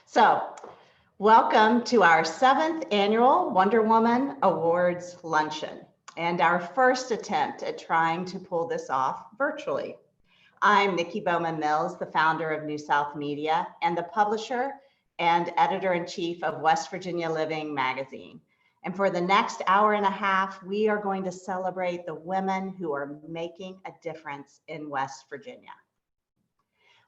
So, welcome to our 7th annual Wonder Woman Awards Luncheon and our first attempt at trying to pull this off virtually. I'm Nikki Bowman-Mills, the founder of New South Media and the publisher and editor-in-chief of West Virginia Living magazine. And for the next hour and a half, we are going to celebrate the women who are making a difference in West Virginia.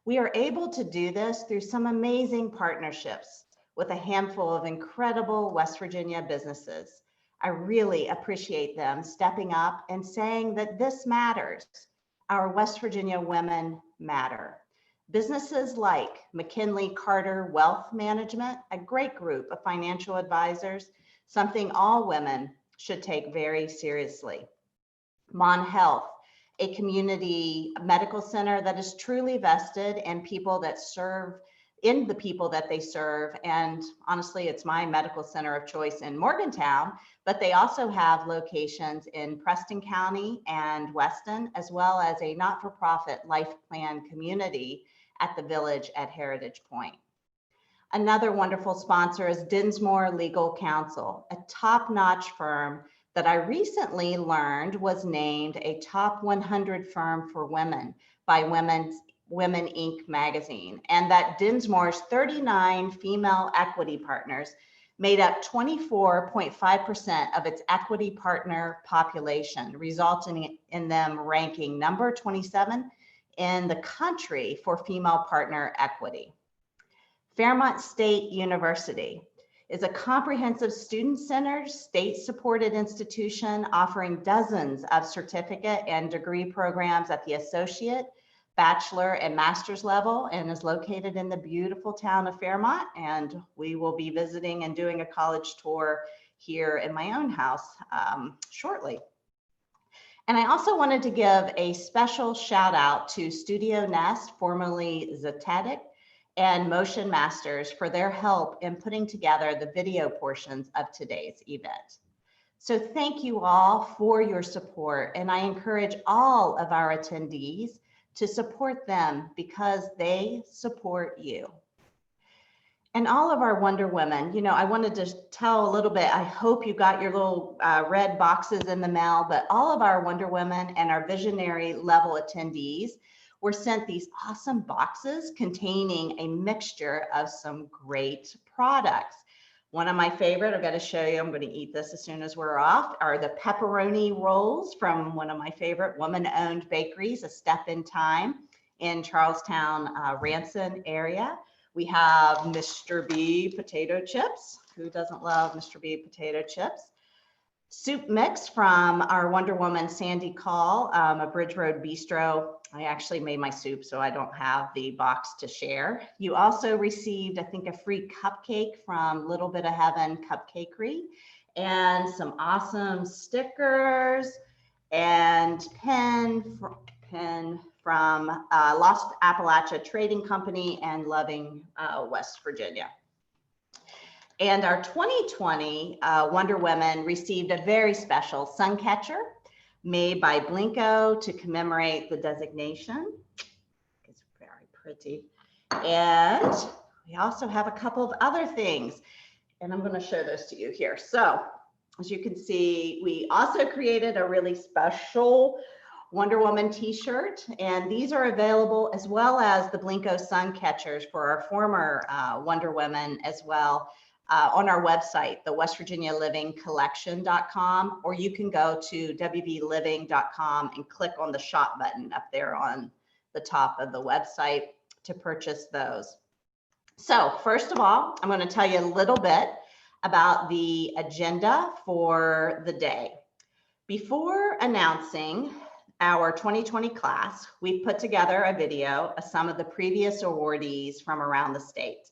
We are able to do this through some amazing partnerships with a handful of incredible West Virginia businesses. I really appreciate them stepping up and saying that this matters. Our West Virginia women matter. Businesses like McKinley Carter Wealth Management, a great group of financial advisors, something all women should take very seriously. Mon Health, a community medical center that is truly vested in people that serve, in the people that they serve. And honestly, it's my medical center of choice in Morgantown, but they also have locations in Preston County and Weston, as well as a not-for-profit life plan community at the Village at Heritage Point. Another wonderful sponsor is Dinsmore Legal Counsel, a top-notch firm that I recently learned was named a top 100 firm for women by Women Inc. magazine, and that Dinsmore's 39 female equity partners made up 24.5% of its equity partner population, resulting in them ranking number 27 in the country for female partner equity. Fairmont State University is a comprehensive student-centered, state-supported institution offering dozens of certificate and degree programs at the associate, bachelor, and master's level, and is located in the beautiful town of Fairmont. And we will be visiting and doing a college tour here in my own house shortly. And I also wanted to give a special shout out to Studio Nest, formerly Zetetic, and Motion Masters for their help in putting together the video portions of today's event. So thank you all for your support, and I encourage all of our attendees to support them because they support you. And all of our Wonder Women, you know, I wanted to tell a little bit, I hope you got your little red boxes in the mail, but all of our Wonder Women and our visionary level attendees were sent these awesome boxes containing a mixture of some great products. One of my favorite, I've got to show you, I'm going to eat this as soon as we're off, are the pepperoni rolls from one of my favorite woman-owned bakeries, A Step in Time in Charleston, Ranson area. We have Mr. B potato chips. Who doesn't love Mr. B potato chips? Soup mix from our Wonder Woman Sandy Call, a Bridge Road Bistro. I actually made my soup, so I don't have the box to share. You also received, I think, a free cupcake from Little Bit of Heaven Cupcakery, and some awesome stickers and pen from Lost Appalachia Trading Company and Loving West Virginia. And our 2020 Wonder Women received a very special sun catcher made by Blinko to commemorate the designation. It's very pretty. And we also have a couple of other things, and I'm going to show those to you here. So as you can see, we also created a really special Wonder Woman t-shirt, and these are available as well as the Blinko sun catchers for our former Wonder Women as well. On our website, the West Virginia Living Collection.com, or you can go to wvliving.com and click on the shop button up there on the top of the website to purchase those. So first of all, I'm going to tell you a little bit about the agenda for the day. Before announcing our 2020 class, we put together a video of some of the previous awardees from around the state.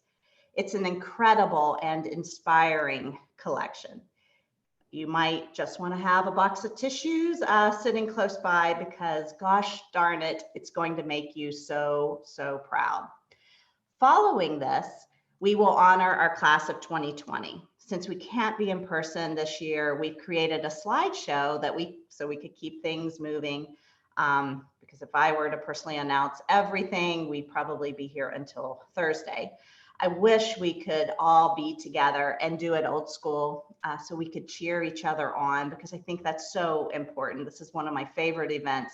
It's an incredible and inspiring collection. You might just want to have a box of tissues sitting close by because gosh darn it, it's going to make you so, so proud. Following this, we will honor our class of 2020. Since we can't be in person this year, we've created a slideshow that so we could keep things moving Because if I were to personally announce everything, we'd probably be here until Thursday. I wish we could all be together and do it old school so we could cheer each other on, because I think that's so important. This is one of my favorite events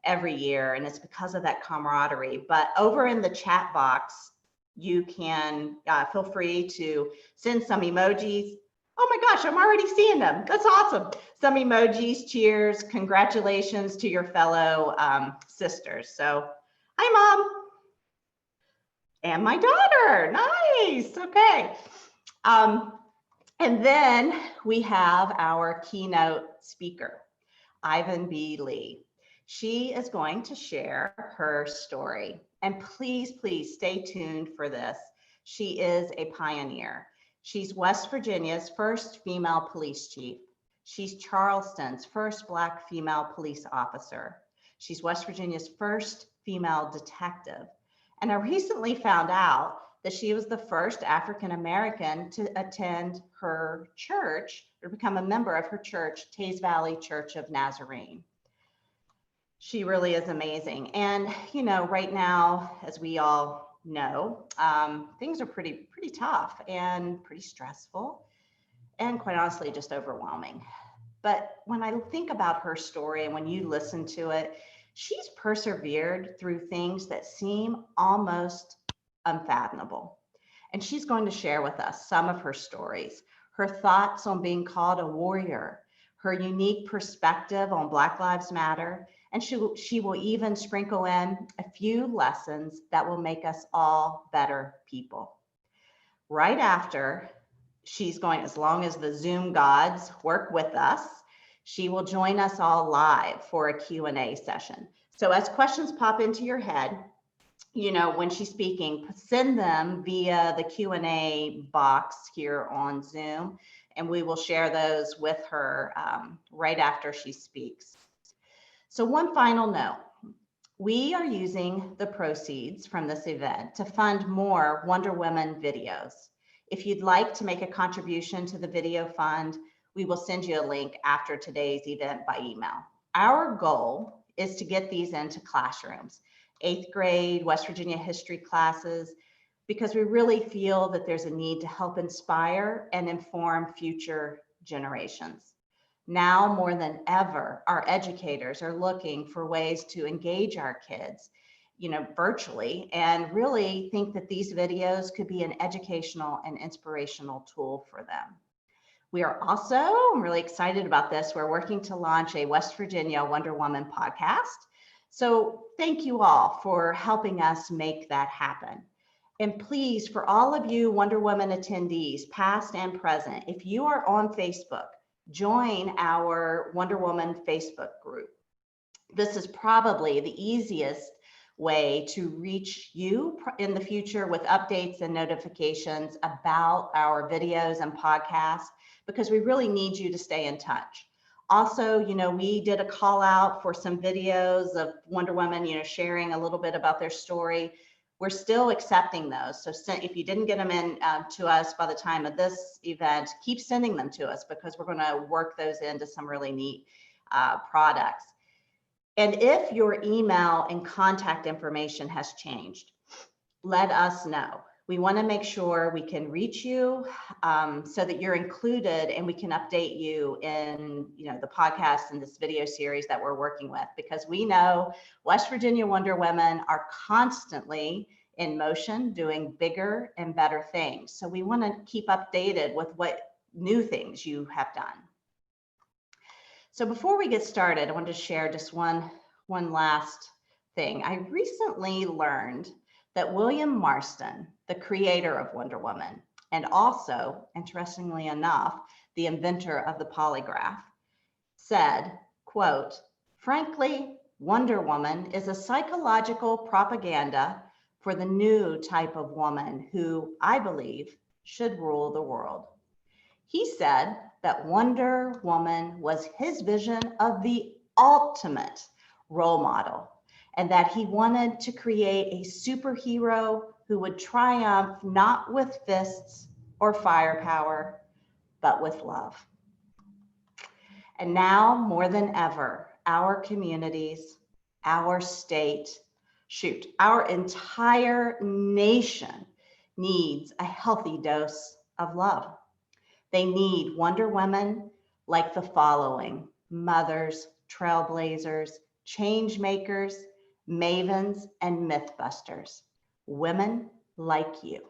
every year, and it's because of that camaraderie. But over in the chat box, you can feel free to send some emojis. Oh my gosh, I'm already seeing them. That's awesome. Some emojis, cheers, congratulations to your fellow sisters. So, hi, Mom. And my daughter. Nice. Okay. And then we have our keynote speaker, Ivin B. She is going to share her story. And please, please stay tuned for this. She is a pioneer. She's West Virginia's first female police chief. She's Charleston's first Black female police officer. She's West Virginia's first female detective. And I recently found out that she was the first African American to attend her church or become a member of her church, Taze Valley Church of Nazarene. She really is amazing. And, you know, right now, as we all know, things are pretty tough and pretty stressful and quite honestly, just overwhelming. But when I think about her story and when you listen to it, she's persevered through things that seem almost unfathomable. And she's going to share with us some of her stories, her thoughts on being called a warrior, her unique perspective on Black Lives Matter, and she will even sprinkle in a few lessons that will make us all better people. Right after, she's going, as long as the Zoom gods work with us, she will join us all live for a Q&A session. So as questions pop into your head, you know, when she's speaking, send them via the Q&A box here on Zoom, and we will share those with her right after she speaks. So one final note, we are using the proceeds from this event to fund more Wonder Woman videos. If you'd like to make a contribution to the video fund, we will send you a link after today's event by email. Our goal is to get these into classrooms, 8th grade, West Virginia history classes, because we really feel that there's a need to help inspire and inform future generations. Now more than ever, our educators are looking for ways to engage our kids, you know, virtually, and really think that these videos could be an educational and inspirational tool for them. We are also, I'm really excited about this, we're working to launch a West Virginia Wonder Woman podcast. So thank you all for helping us make that happen. And please, for all of you Wonder Woman attendees, past and present, if you are on Facebook, join our Wonder Woman Facebook group. This is probably the easiest way to reach you in the future with updates and notifications about our videos and podcasts, because we really need you to stay in touch. Also, you know, we did a call out for some videos of Wonder Woman, you know, sharing a little bit about their story. We're still accepting those. So if you didn't get them in to us by the time of this event, keep sending them to us, because we're going to work those into some really neat products. And if your email and contact information has changed, let us know. We want to make sure we can reach you so that you're included and we can update you in, you know, the podcast and this video series that we're working with, because we know West Virginia Wonder Women are constantly in motion doing bigger and better things. So we want to keep updated with what new things you have done. So before we get started, I want to share just one last thing. I recently learned that William Marston, the creator of Wonder Woman, and also, interestingly enough, the inventor of the polygraph, said, quote, "Frankly, Wonder Woman is a psychological propaganda for the new type of woman who, I believe, should rule the world." He said that Wonder Woman was his vision of the ultimate role model, and that he wanted to create a superhero who would triumph not with fists or firepower, but with love. And now more than ever, our communities, our state, our entire nation needs a healthy dose of love. They need Wonder Women like the following: mothers, trailblazers, change makers, mavens, and mythbusters. Women like you.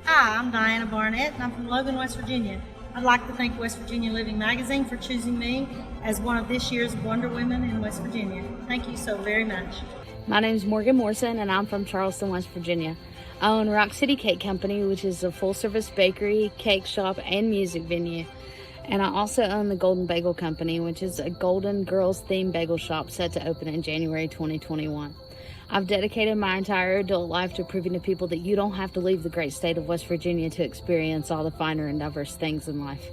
Hi, I'm Diana Barnett, and I'm from Logan, West Virginia. I'd like to thank West Virginia Living Magazine for choosing me as one of this year's Wonder Women in West Virginia. Thank you so very much. My name is Morgan Morrison, and I'm from Charleston, West Virginia. I own Rock City Cake Company, which is a full-service bakery, cake shop, and music venue. And I also own the Golden Bagel Company, which is a Golden Girls-themed bagel shop set to open in January 2021. I've dedicated my entire adult life to proving to people that you don't have to leave the great state of West Virginia to experience all the finer and diverse things in life.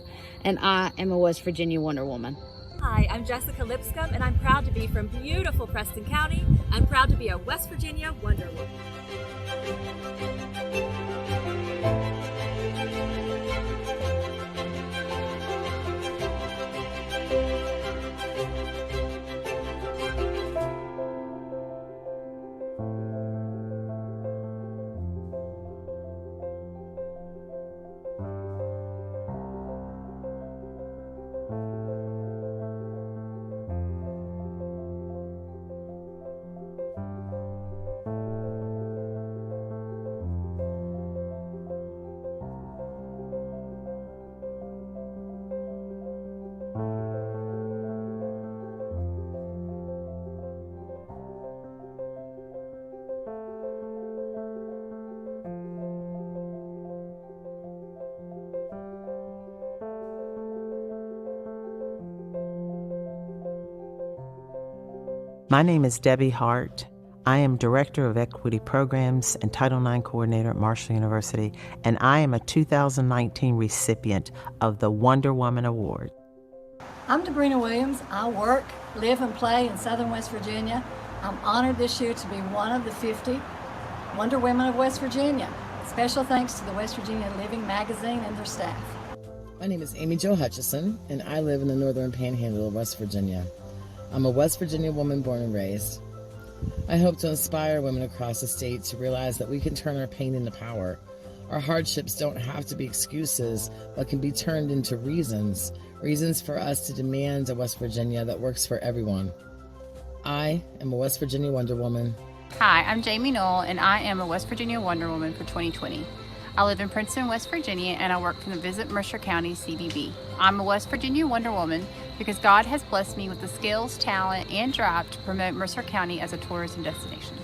And I am a West Virginia Wonder Woman. Hi, I'm Jessica Lipscomb, and I'm proud to be from beautiful Preston County. I'm proud to be a West Virginia Wonder Woman. My name is Debbie Hart. I am Director of Equity Programs and Title IX Coordinator at Marshall University, and I am a 2019 recipient of the Wonder Woman Award. I'm Debrina Williams. I work, live, and play in Southern West Virginia. I'm honored this year to be one of the 50 Wonder Women of West Virginia. Special thanks to the West Virginia Living Magazine and their staff. My name is Amy Jo Hutchison, and I live in the Northern Panhandle of West Virginia. I'm a West Virginia woman born and raised. I hope to inspire women across the state to realize that we can turn our pain into power. Our hardships don't have to be excuses, but can be turned into reasons for us to demand a West Virginia that works for everyone. I am a West Virginia Wonder Woman. Hi, I'm Jamie Knoll, and I am a West Virginia Wonder Woman for 2020. I live in Princeton, West Virginia, and I work from the Visit Mercer County CDB. I'm a West Virginia Wonder Woman because God has blessed me with the skills, talent, and drive to promote Mercer County as a tourism destination.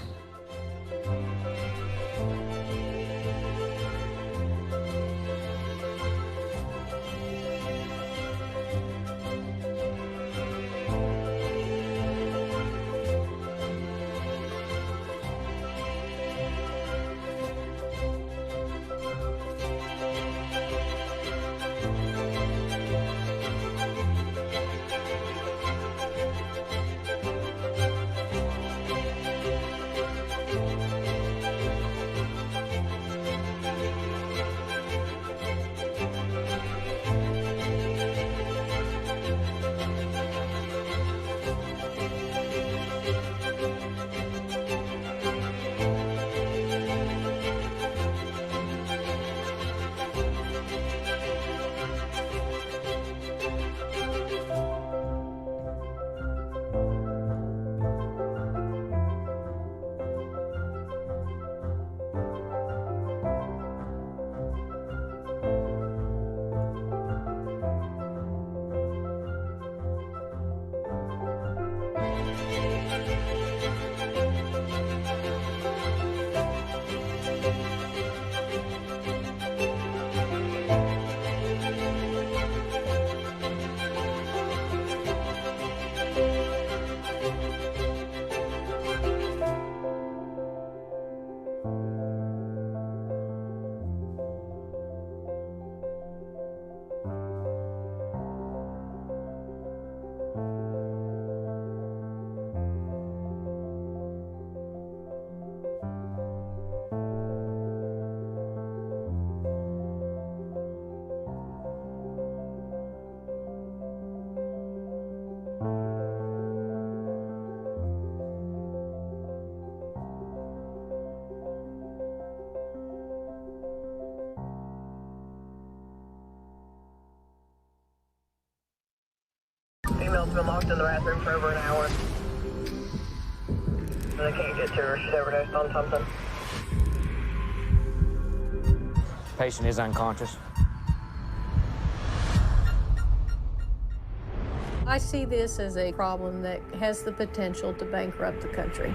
Female's been locked in the bathroom for over an hour. And I can't get to her. She's overdosed on something. Patient is unconscious. I see this as a problem that has the potential to bankrupt the country.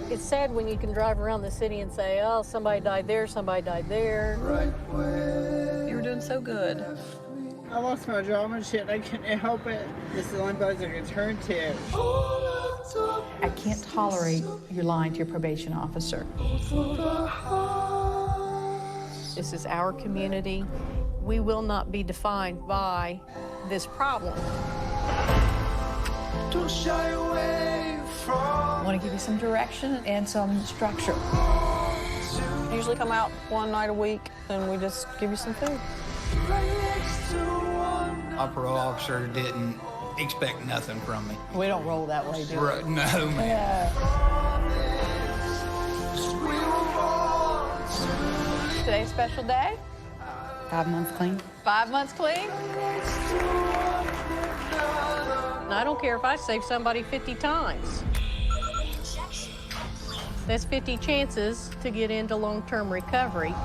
It's sad when you can drive around the city and say, oh, somebody died there, somebody died there. You were doing so good. I lost my job and shit. I couldn't help it. This is the only place I could turn to. I can't tolerate you lying to your probation officer. This is our community. We will not be defined by this problem. Don't shy away from. I want to give you some direction and some structure. I usually come out one night a week and we just give you some food. Our parole officer didn't expect nothing from me. We don't roll that way, do we? No, man. Yeah. Today's a special day. 5 months clean. 5 months clean. And I don't care if I save somebody 50 times. That's 50 chances to get into long-term recovery.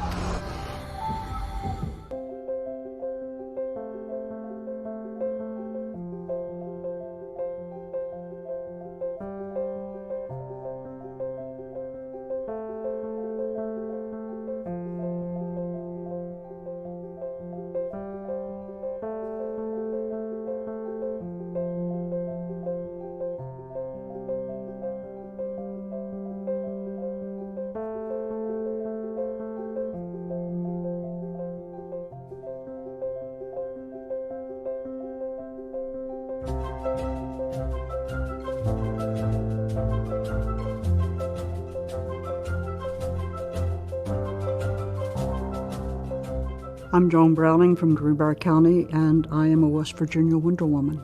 I'm Joan Browning from Greenbrier County, and I am a West Virginia Wonder Woman.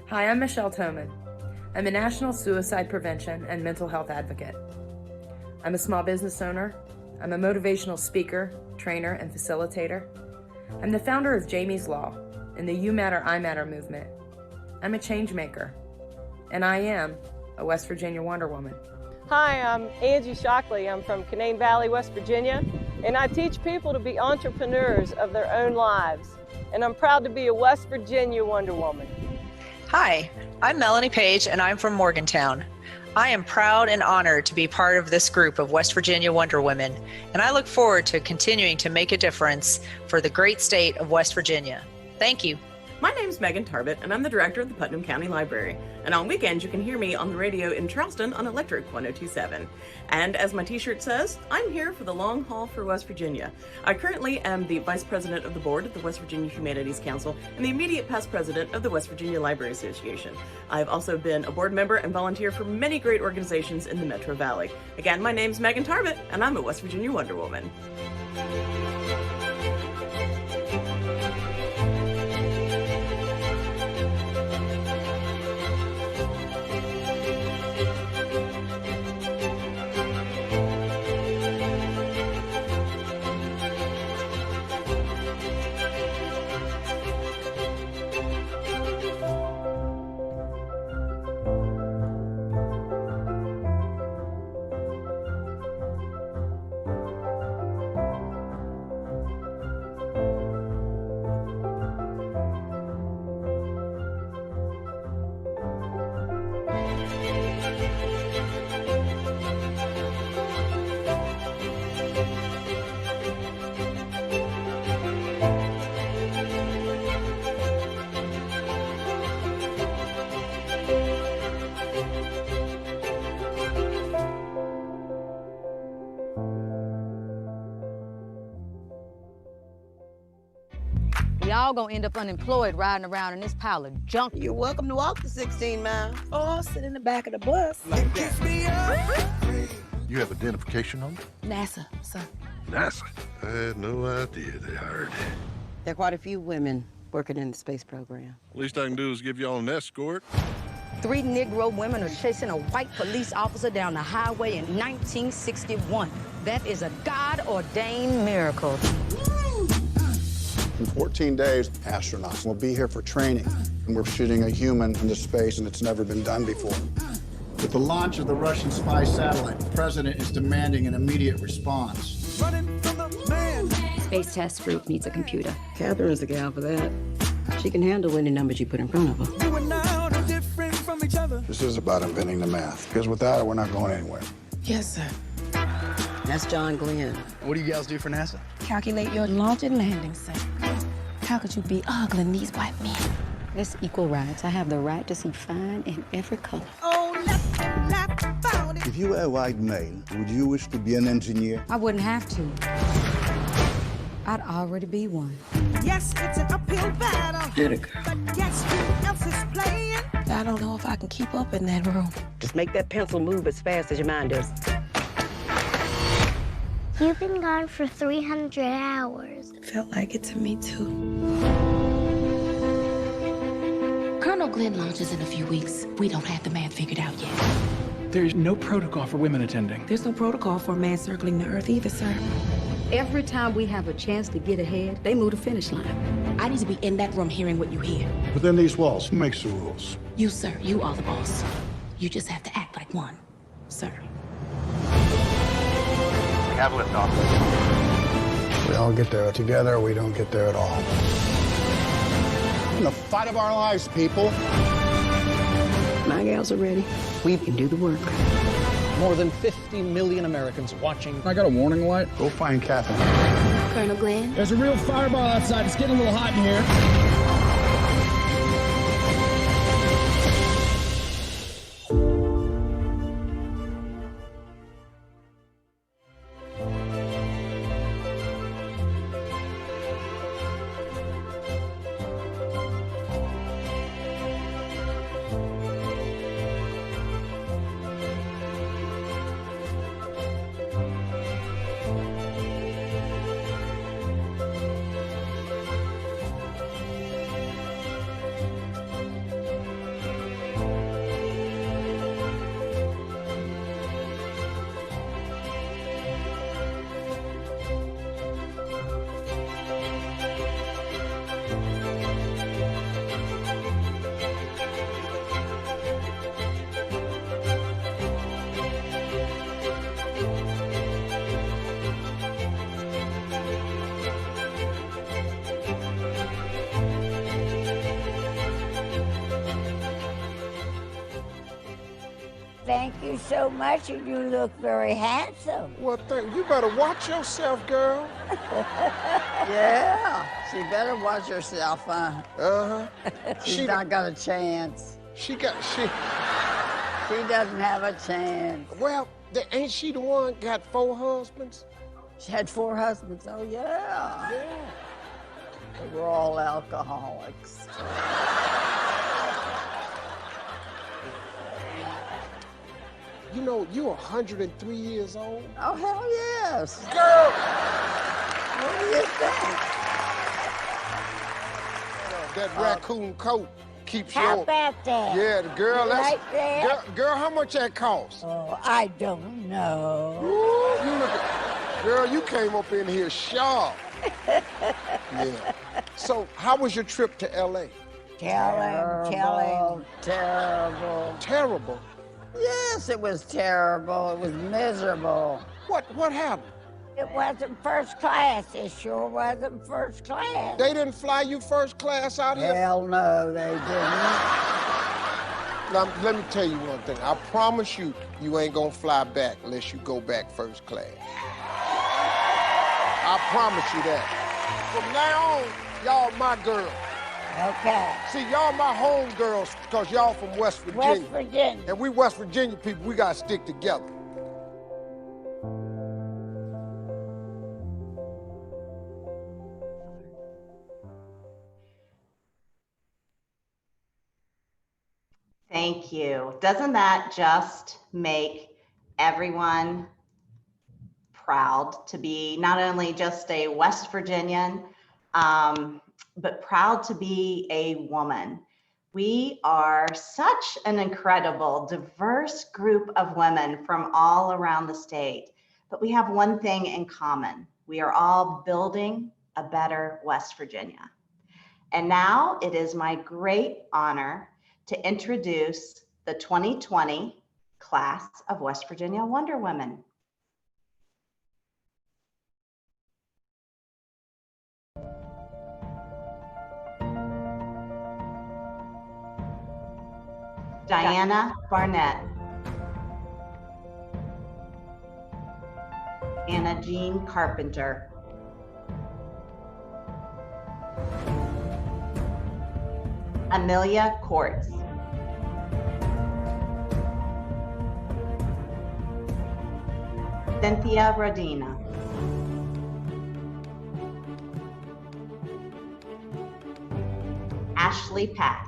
Hi, I'm Michelle Toman. I'm a national suicide prevention and mental health advocate. I'm a small business owner. I'm a motivational speaker, trainer, and facilitator. I'm the founder of Jamie's Law and the You Matter, I Matter movement. I'm a change maker, and I am a West Virginia Wonder Woman. Hi, I'm Angie Shockley. I'm from Canaan Valley, West Virginia, and I teach people to be entrepreneurs of their own lives. And I'm proud to be a West Virginia Wonder Woman. Hi, I'm Melanie Page, and I'm from Morgantown. I am proud and honored to be part of this group of West Virginia Wonder Women, and I look forward to continuing to make a difference for the great state of West Virginia. Thank you. My name's Megan Tarbett, and I'm the director of the Putnam County Library. And on weekends, you can hear me on the radio in Charleston on Electric 102.7. And as my t-shirt says, I'm here for the long haul for West Virginia. I currently am the vice president of the board of the West Virginia Humanities Council and the immediate past president of the West Virginia Library Association. I've also been a board member and volunteer for many great organizations in the Metro Valley. Again, my name's Megan Tarbett, and I'm a West Virginia Wonder Woman. We all gonna end up unemployed riding around in this pile of junk. You're welcome to walk the 16 miles or sit in the back of the bus. Like that. You have identification number? NASA, sir. NASA? I had no idea they hired you. There are quite a few women working in the space program. Least I can do is give y'all an escort. 3 Negro women are chasing a white police officer down the highway in 1961. That is a God-ordained miracle. In 14 days, astronauts will be here for training. And we're shooting a human into space, and it's never been done before. With the launch of the Russian spy satellite, the president is demanding an immediate response. Running from the man. Space Task Group needs a computer. Catherine's the gal for that. She can handle any numbers you put in front of her. You and I are different from each other. This is about inventing the math, because without it, we're not going anywhere. Yes, sir. That's John Glenn. What do you guys do for NASA? Calculate your launch and landing, sir. How could you be ogling these white men? It's equal rights. I have the right to see fine in every color. Oh, found it. If you were a white male, would you wish to be an engineer? I wouldn't have to. I'd already be one. Yes, it's an uphill battle. Get it, girl. But guess who else is playing? I don't know if I can keep up in that room. Just make that pencil move as fast as your mind does. You've been gone for 300 hours. Felt like it to me, too. Colonel Glenn launches in a few weeks. We don't have the math figured out yet. There's no protocol for women attending. There's no protocol for a man circling the Earth either, sir. Every time we have a chance to get ahead, they move the finish line. I need to be in that room hearing what you hear. Within these walls, who makes the rules? You, sir. You are the boss. You just have to act like one, sir. We have liftoff. We all get there together, or we don't get there at all. In the fight of our lives, people. My gals are ready. We can do the work. More than 50 million Americans watching. I got a warning light. Go find Catherine. Colonel Glenn? There's a real fireball outside. It's getting a little hot in here. thank you so much, and you look very handsome. Well, you better watch yourself, girl. Yeah, she better watch herself, huh? Uh-huh. She's not got a chance. She doesn't have a chance. Well, ain't she the one got 4 husbands? She had 4 husbands, oh yeah. Yeah. They were all alcoholics. You know, you're 103 years old. Oh, hell yes. Girl! What do you think? That raccoon coat keeps you How on. about that? Yeah, the girl, that's... Like that? Girl, how much that cost? Oh, I don't know. Ooh, you look at... Girl, you came up in here sharp. Yeah. So, how was your trip to L.A.? Terrible. Terrible? Yes, it was terrible. It was miserable. What happened? It wasn't first class. It sure wasn't first class. They didn't fly you first class out here? Hell no, they didn't. Now, let me tell you one thing. I promise you, you ain't gonna fly back unless you go back first class. I promise you that. From now on, y'all my girls. Okay. See, y'all my home girls, because y'all from West Virginia. West Virginia. And we West Virginia people, we gotta stick together. Thank you. Doesn't that just make everyone proud to be not only just a West Virginian, but proud to be a woman? We are such an incredible, diverse group of women from all around the state, but we have one thing in common. We are all building a better West Virginia. And now it is my great honor to introduce the 2020 class of West Virginia Wonder Women. Diana Barnett, Anna Jean Carpenter, Amelia Courts, Cynthia Rodina, Ashley Pack,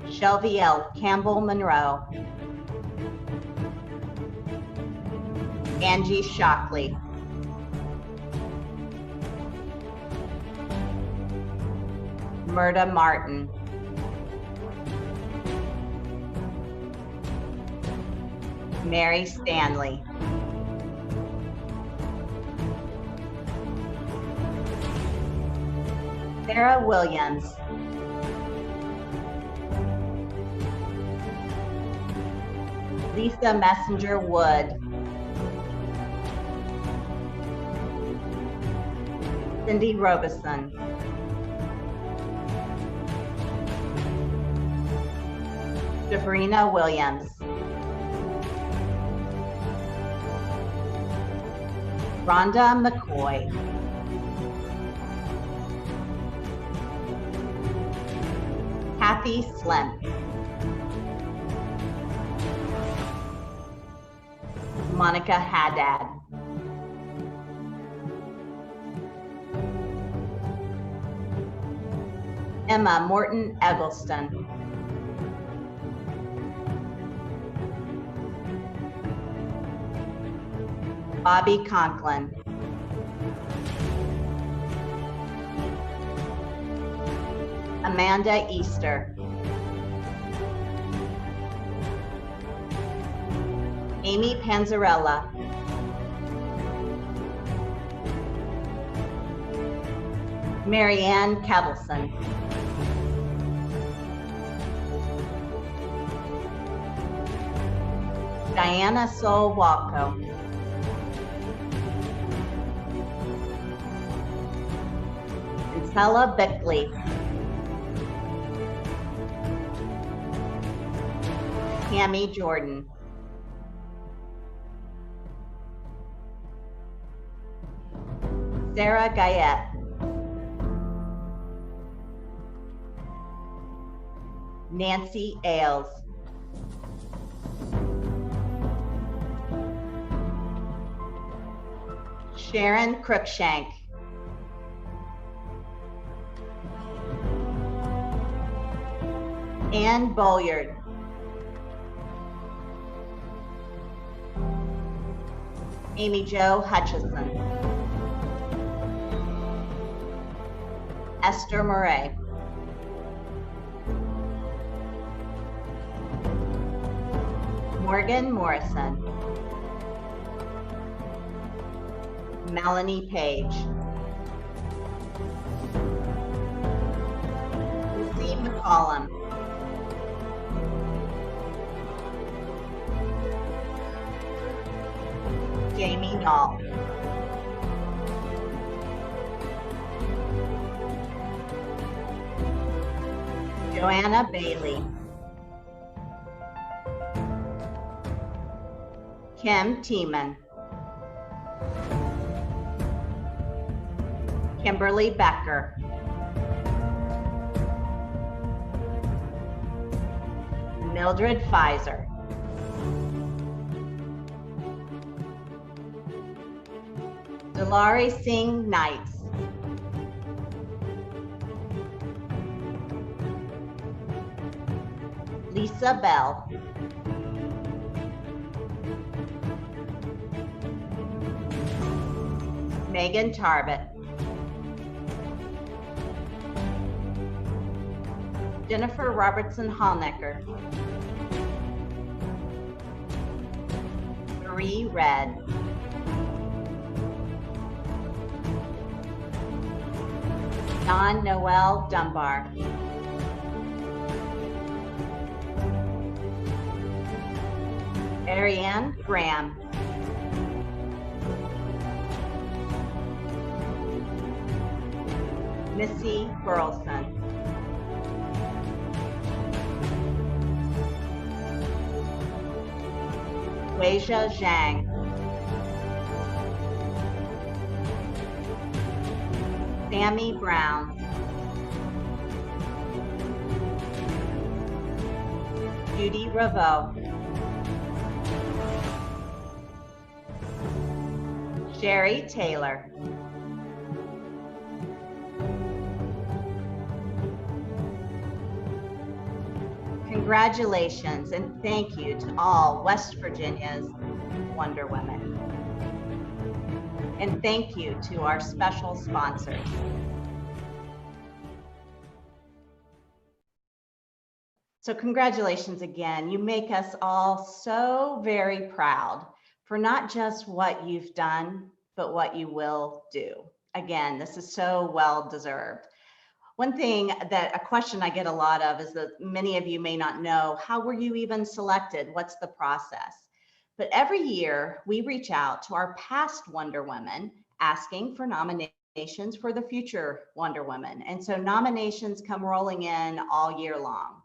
Shelby L. Campbell Monroe, Angie Shockley, Murda Martin, Mary Stanley, Sarah Williams, Lisa Messenger Wood, Cindy Robeson, Sabrina Williams, Rhonda McCoy, Kathy Slim, Monica Haddad, Emma Morton Eggleston, Bobby Conklin, Amanda Easter, Amy Panzarella, Marianne Kevelson, Diana Sol Walco, Stella Bickley, Tammy Jordan. Sarah Gayette. Nancy Ailes. Sharon Cruikshank. Ann Bolliard. Amy Jo Hutchison. Esther Murray. Morgan Morrison. Melanie Page. Lucy McCollum. Jamie Knoll. Joanna Bailey. Kim Tiemann. Kimberly Becker. Mildred Pfizer. Delari Singh Knights. Lisa Bell. Megan Tarbett. Jennifer Robertson Hallnecker. Marie Red. Don Noel Dunbar. Ariane Graham. Missy Burleson. Weijia Zhang. Sammy Brown. Judy Reveau. Sherry Taylor. Congratulations and thank you to all West Virginia's Wonder Women. And thank you to our special sponsors. So congratulations again. You make us all so very proud for not just what you've done, but what you will do. Again, this is so well deserved. One thing a question I get a lot of is that many of you may not know, how were you even selected? What's the process? But every year we reach out to our past Wonder Women asking for nominations for the future Wonder Women. And so nominations come rolling in all year long.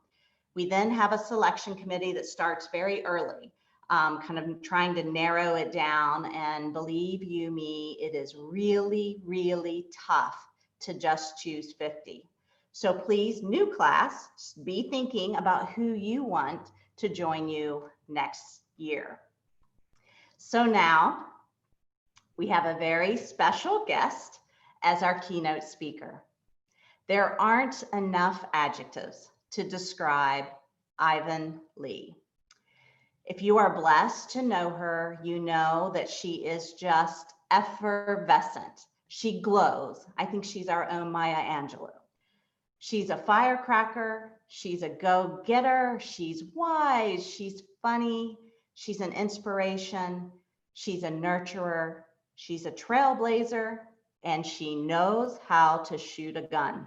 We then have a selection committee that starts very early, kind of trying to narrow it down. And believe you me, it is really, really tough to just choose 50. So please, new class, be thinking about who you want to join you next year. So now we have a very special guest as our keynote speaker. There aren't enough adjectives to describe Ivin Lee. If you are blessed to know her, you know that she is just effervescent. She glows. I think she's our own Maya Angelou. She's a firecracker. She's a go-getter. She's wise. She's funny. She's an inspiration. She's a nurturer. She's a trailblazer, and she knows how to shoot a gun.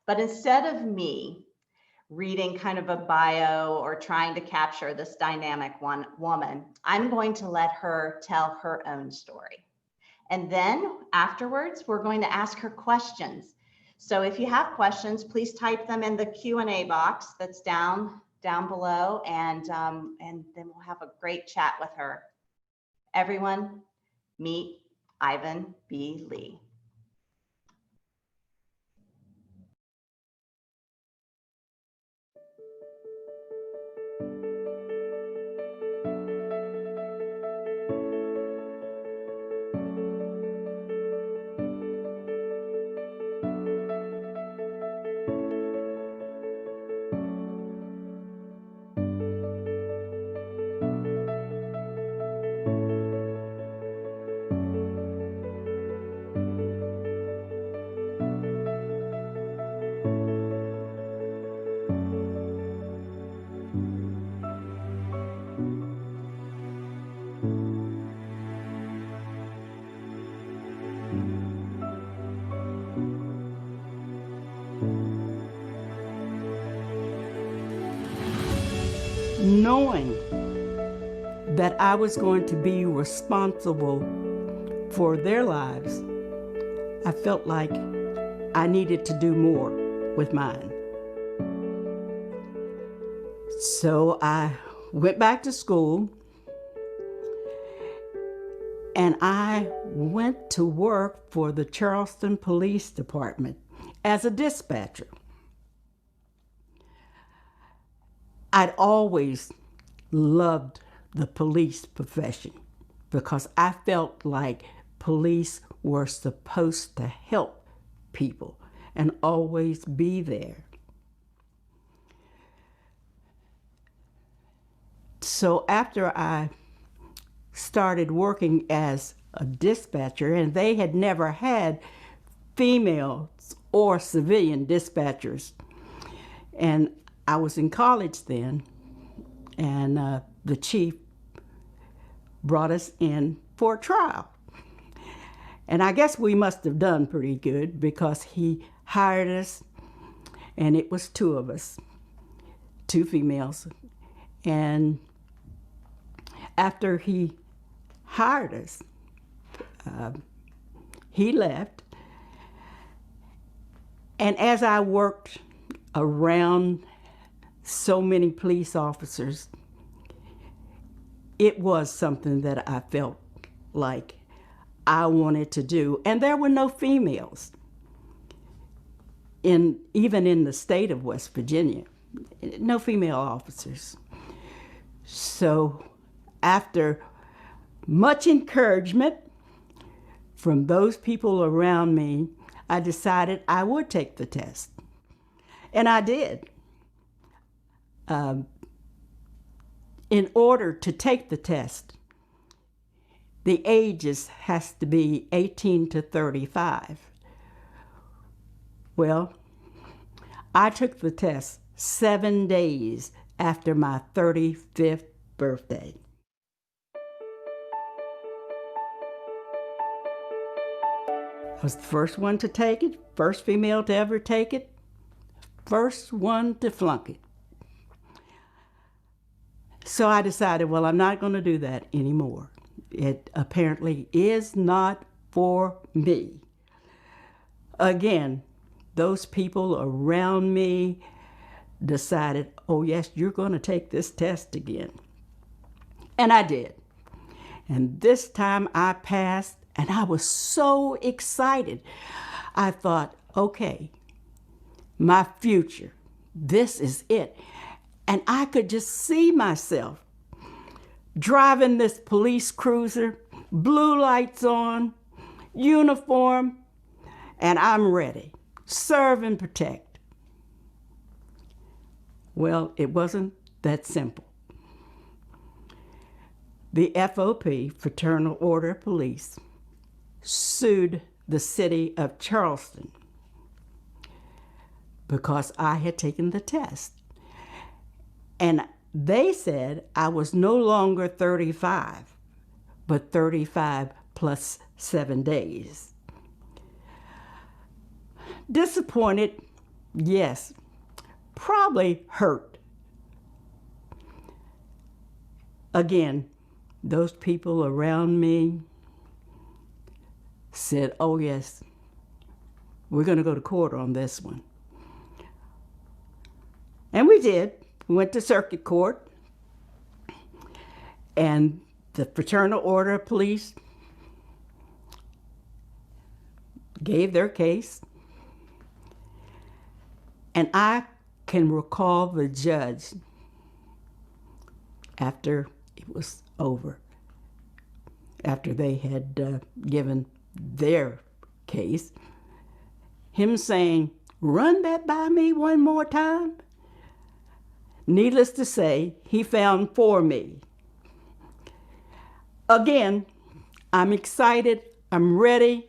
But instead of me reading kind of a bio or trying to capture this dynamic woman, I'm going to let her tell her own story. And then afterwards, we're going to ask her questions. So if you have questions, please type them in the Q&A box that's down down below, and then we'll have a great chat with her. Everyone, meet Ivin B. Lee. Knowing that I was going to be responsible for their lives, I felt like I needed to do more with mine. So I went back to school and I went to work for the Charleston Police Department as a dispatcher. I'd always loved the police profession because I felt like police were supposed to help people and always be there. So after I started working as a dispatcher, and they had never had females or civilian dispatchers, and I was in college then, and the chief brought us in for a trial. And I guess we must have done pretty good because he hired us, and it was two of us, two females. And after he hired us, he left. And as I worked around so many police officers, it was something that I felt like I wanted to do. And there were no females even in the state of West Virginia, no female officers. So after much encouragement from those people around me, I decided I would take the test. And I did. In order to take the test, the ages has to be 18 to 35. Well, I took the test 7 days after my 35th birthday. I was the first one to take it, first female to ever take it, first one to flunk it. So I decided, well, I'm not going to do that anymore. It apparently is not for me. Again, those people around me decided, oh yes, you're going to take this test again. And I did. And this time I passed, and I was so excited. I thought, okay, my future, this is it. And I could just see myself driving this police cruiser, blue lights on, uniform, and I'm ready. Serve and protect. Well, it wasn't that simple. The FOP, Fraternal Order of Police, sued the city of Charleston because I had taken the test. And they said I was no longer 35, but 35 plus 7 days. Disappointed, yes. Probably hurt. Again, those people around me said, oh yes, we're going to go to court on this one. And we did. went to circuit court, and the Fraternal Order of Police gave their case. And I can recall the judge, after it was over, after they had given their case, him saying, "Run that by me one more time." Needless to say, he found for me. Again, I'm excited, I'm ready,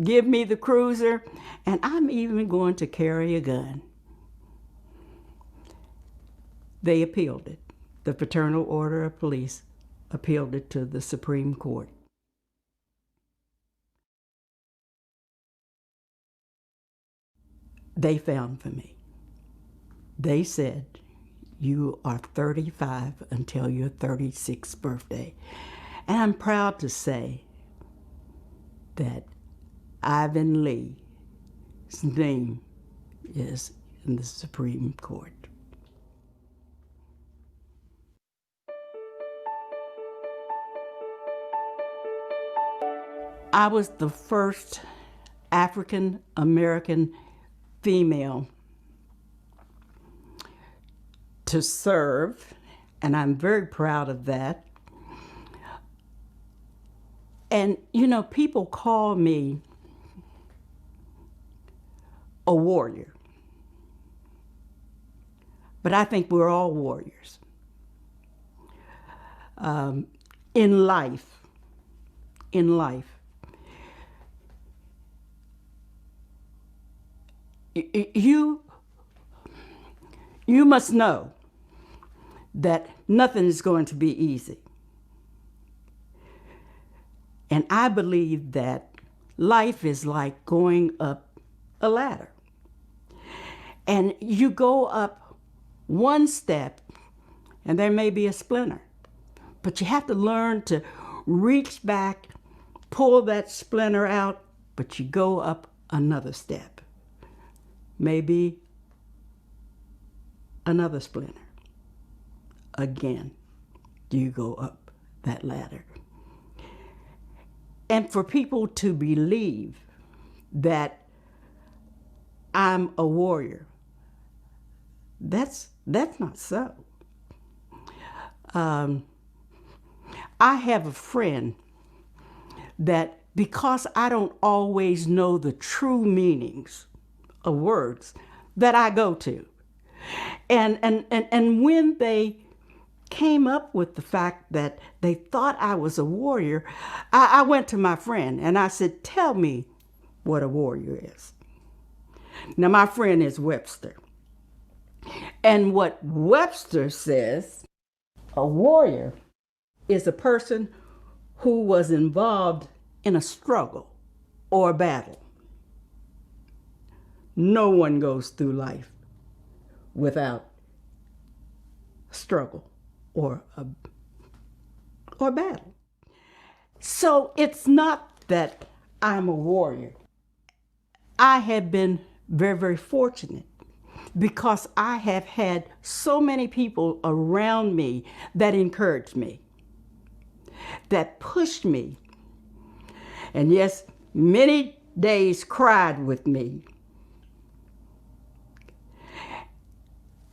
give me the cruiser, and I'm even going to carry a gun. They appealed it. The Fraternal Order of Police appealed it to the Supreme Court. They found for me. They said, "You are 35 until your 36th birthday." And I'm proud to say that Ivin Lee's name is in the Supreme Court. I was the first African American female to serve, and I'm very proud of that. And you know, people call me a warrior, but I think we're all warriors. In life, you must know that nothing is going to be easy. And I believe that life is like going up a ladder. And you go up one step and there may be a splinter, but you have to learn to reach back, pull that splinter out, but you go up another step. Maybe another splinter. Again, you go up that ladder. And for people to believe that I'm a warrior, that's not so. I have a friend that, because I don't always know the true meanings of words, that I go to. And when they came up with the fact that they thought I was a warrior, I went to my friend and I said, "Tell me what a warrior is." Now, my friend is Webster. And what Webster says, a warrior is a person who was involved in a struggle or a battle. No one goes through life without struggle or battle. So it's not that I'm a warrior. I have been very, very fortunate because I have had so many people around me that encouraged me, that pushed me, and yes, many days cried with me.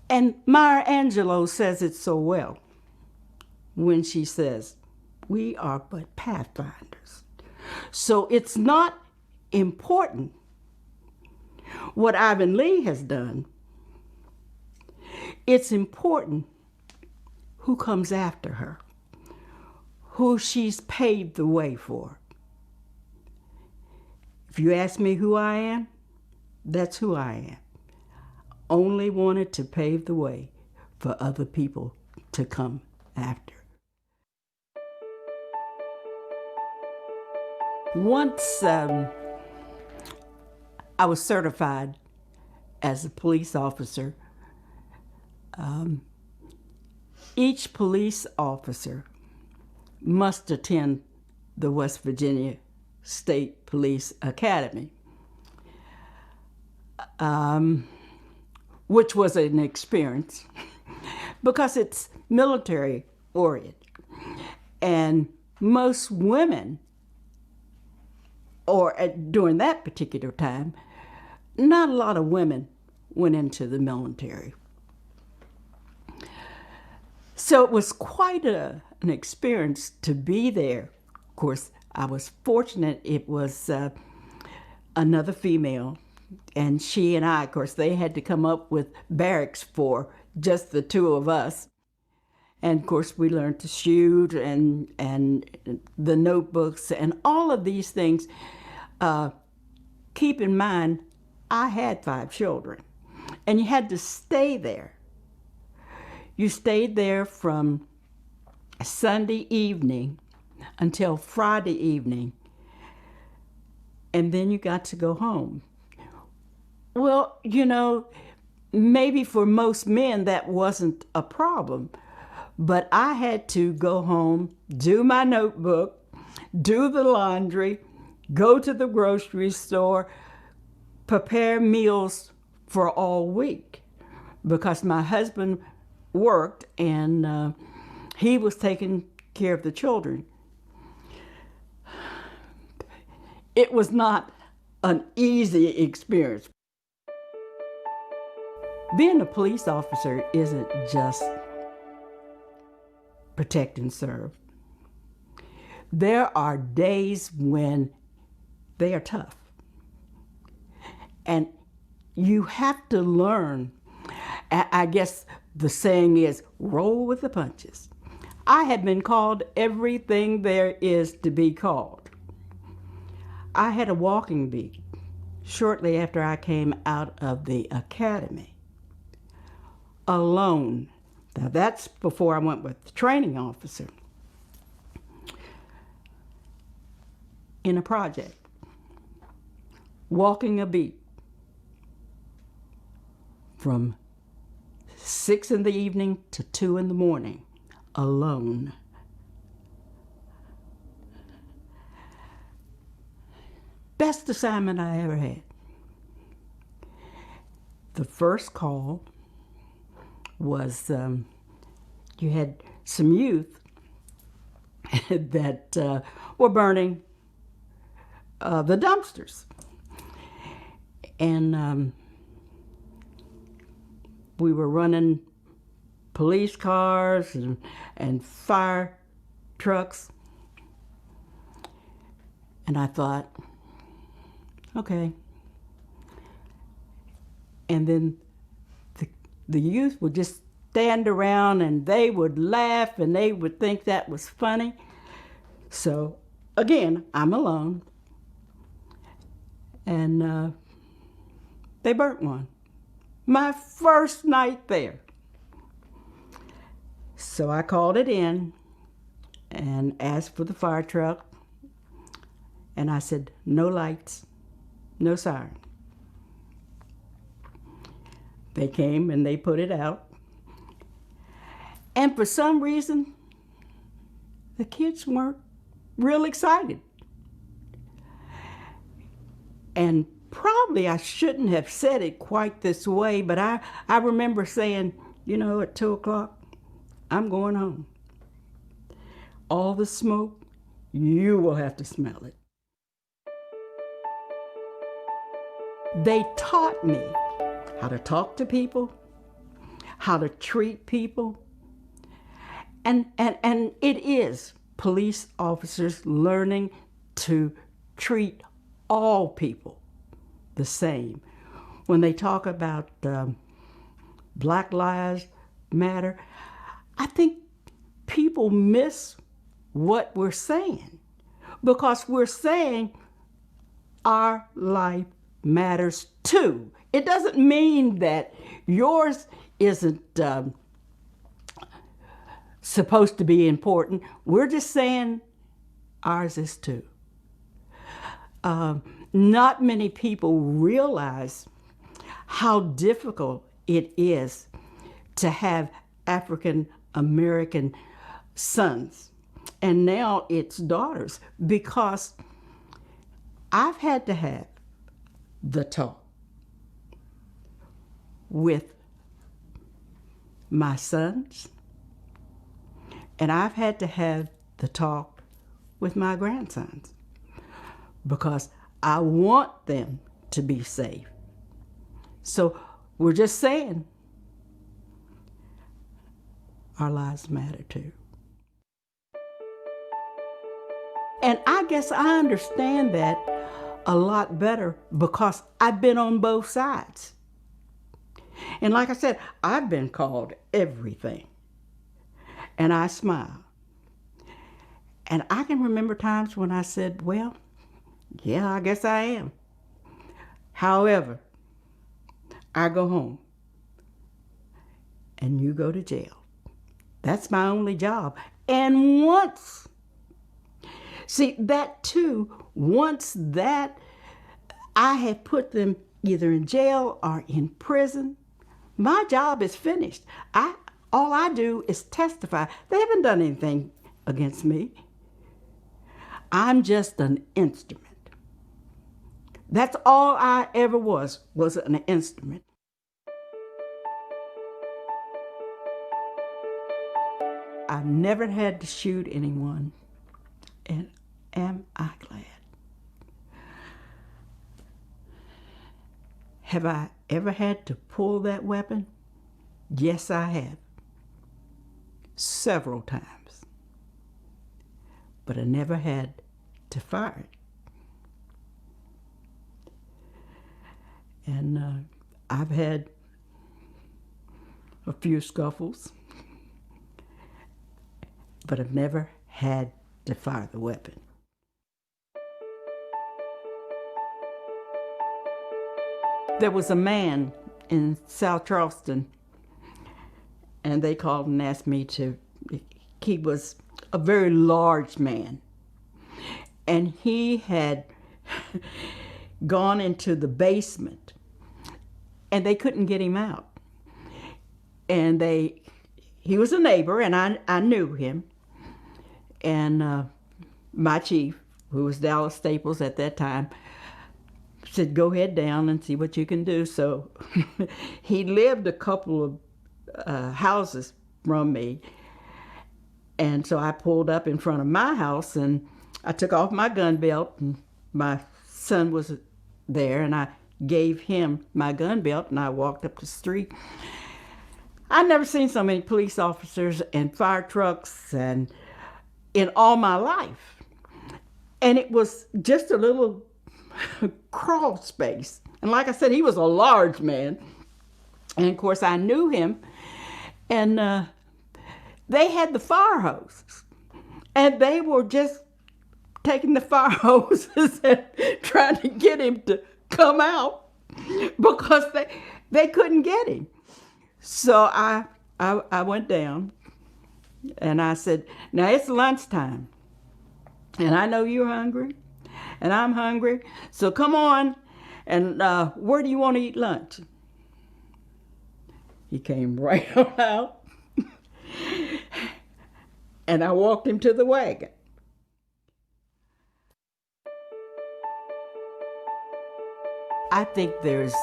And Maya Angelou says it so well when she says, "We are but pathfinders." So it's not important what Ivin Lee has done. It's important who comes after her, who she's paved the way for. If you ask me who I am, that's who I am. Only wanted to pave the way for other people to come after. Once I was certified as a police officer. Each police officer must attend the West Virginia State Police Academy, which was an experience. because it's military oriented. And most women, or during that particular time, not a lot of women went into the military. So it was quite an experience to be there. Of course, I was fortunate it was another female, and she and I, of course, they had to come up with barracks for just the two of us. And of course, we learned to shoot and the notebooks and all of these things. Keep in mind, I had 5 children, and you had to stay there. You stayed there from Sunday evening until Friday evening, and then you got to go home. Well, you know, maybe for most men that wasn't a problem, but I had to go home, do my notebook, do the laundry, go to the grocery store, prepare meals for all week, because my husband worked and he was taking care of the children. It was not an easy experience. Being a police officer isn't just protect and serve. There are days when they are tough. And you have to learn, I guess the saying is, roll with the punches. I have been called everything there is to be called. I had a walking beat shortly after I came out of the academy, alone. Now that's before I went with the training officer, in a project, walking a beat from 6 in the evening to 2 in the morning, alone. Best assignment I ever had. The first call was, you had some youth that were burning the dumpsters. And we were running police cars and fire trucks. And I thought, okay. And then the youth would just stand around and they would laugh and they would think that was funny. So again, I'm alone. And they burnt one. My first night there. So I called it in and asked for the fire truck. And I said, no lights, no siren. They came and they put it out. And for some reason, the kids weren't real excited. And probably I shouldn't have said it quite this way, but I remember saying, you know, at 2 o'clock, I'm going home. All the smoke, you will have to smell it. They taught me how to talk to people, how to treat people, and it is police officers learning to treat all people the same. When they talk about Black Lives Matter, I think people miss what we're saying, because we're saying our life matters too. It doesn't mean that yours isn't supposed to be important. We're just saying ours is too. Not many people realize how difficult it is to have African American sons, and now it's daughters, because I've had to have the talk with my sons, and I've had to have the talk with my grandsons because I want them to be safe. So we're just saying our lives matter too. And I guess I understand that a lot better because I've been on both sides. And like I said, I've been called everything. And I smile. And I can remember times when I said, well, yeah, I guess I am. However, I go home and you go to jail. That's my only job. And once, see, that too, once that I have put them either in jail or in prison, my job is finished. All I do is testify. They haven't done anything against me. I'm just an instrument. That's all I ever was an instrument. I've never had to shoot anyone, and am I glad? Have I ever had to pull that weapon? Yes, I have. Several times. But I never had to fire it. And I've had a few scuffles, but I've never had to fire the weapon. There was a man in South Charleston, and they called and asked me to, he was a very large man, and he had gone into the basement, and they couldn't get him out. And he was a neighbor, and I knew him, and my chief, who was Dallas Staples at that time, said, go head down and see what you can do. So he lived a couple of houses from me. And so I pulled up in front of my house and I took off my gun belt, and my son was there, and I gave him my gun belt, and I walked up the street. I've never seen so many police officers and fire trucks and in all my life. And it was just a little crawl space. And like I said, he was a large man. And of course I knew him. And they had the fire hoses. And they were just taking the fire hoses and trying to get him to come out because they couldn't get him. So I went down and I said, now it's lunchtime. And I know you're hungry. And I'm hungry, so come on, and where do you want to eat lunch? He came right on out, and I walked him to the wagon. I think there's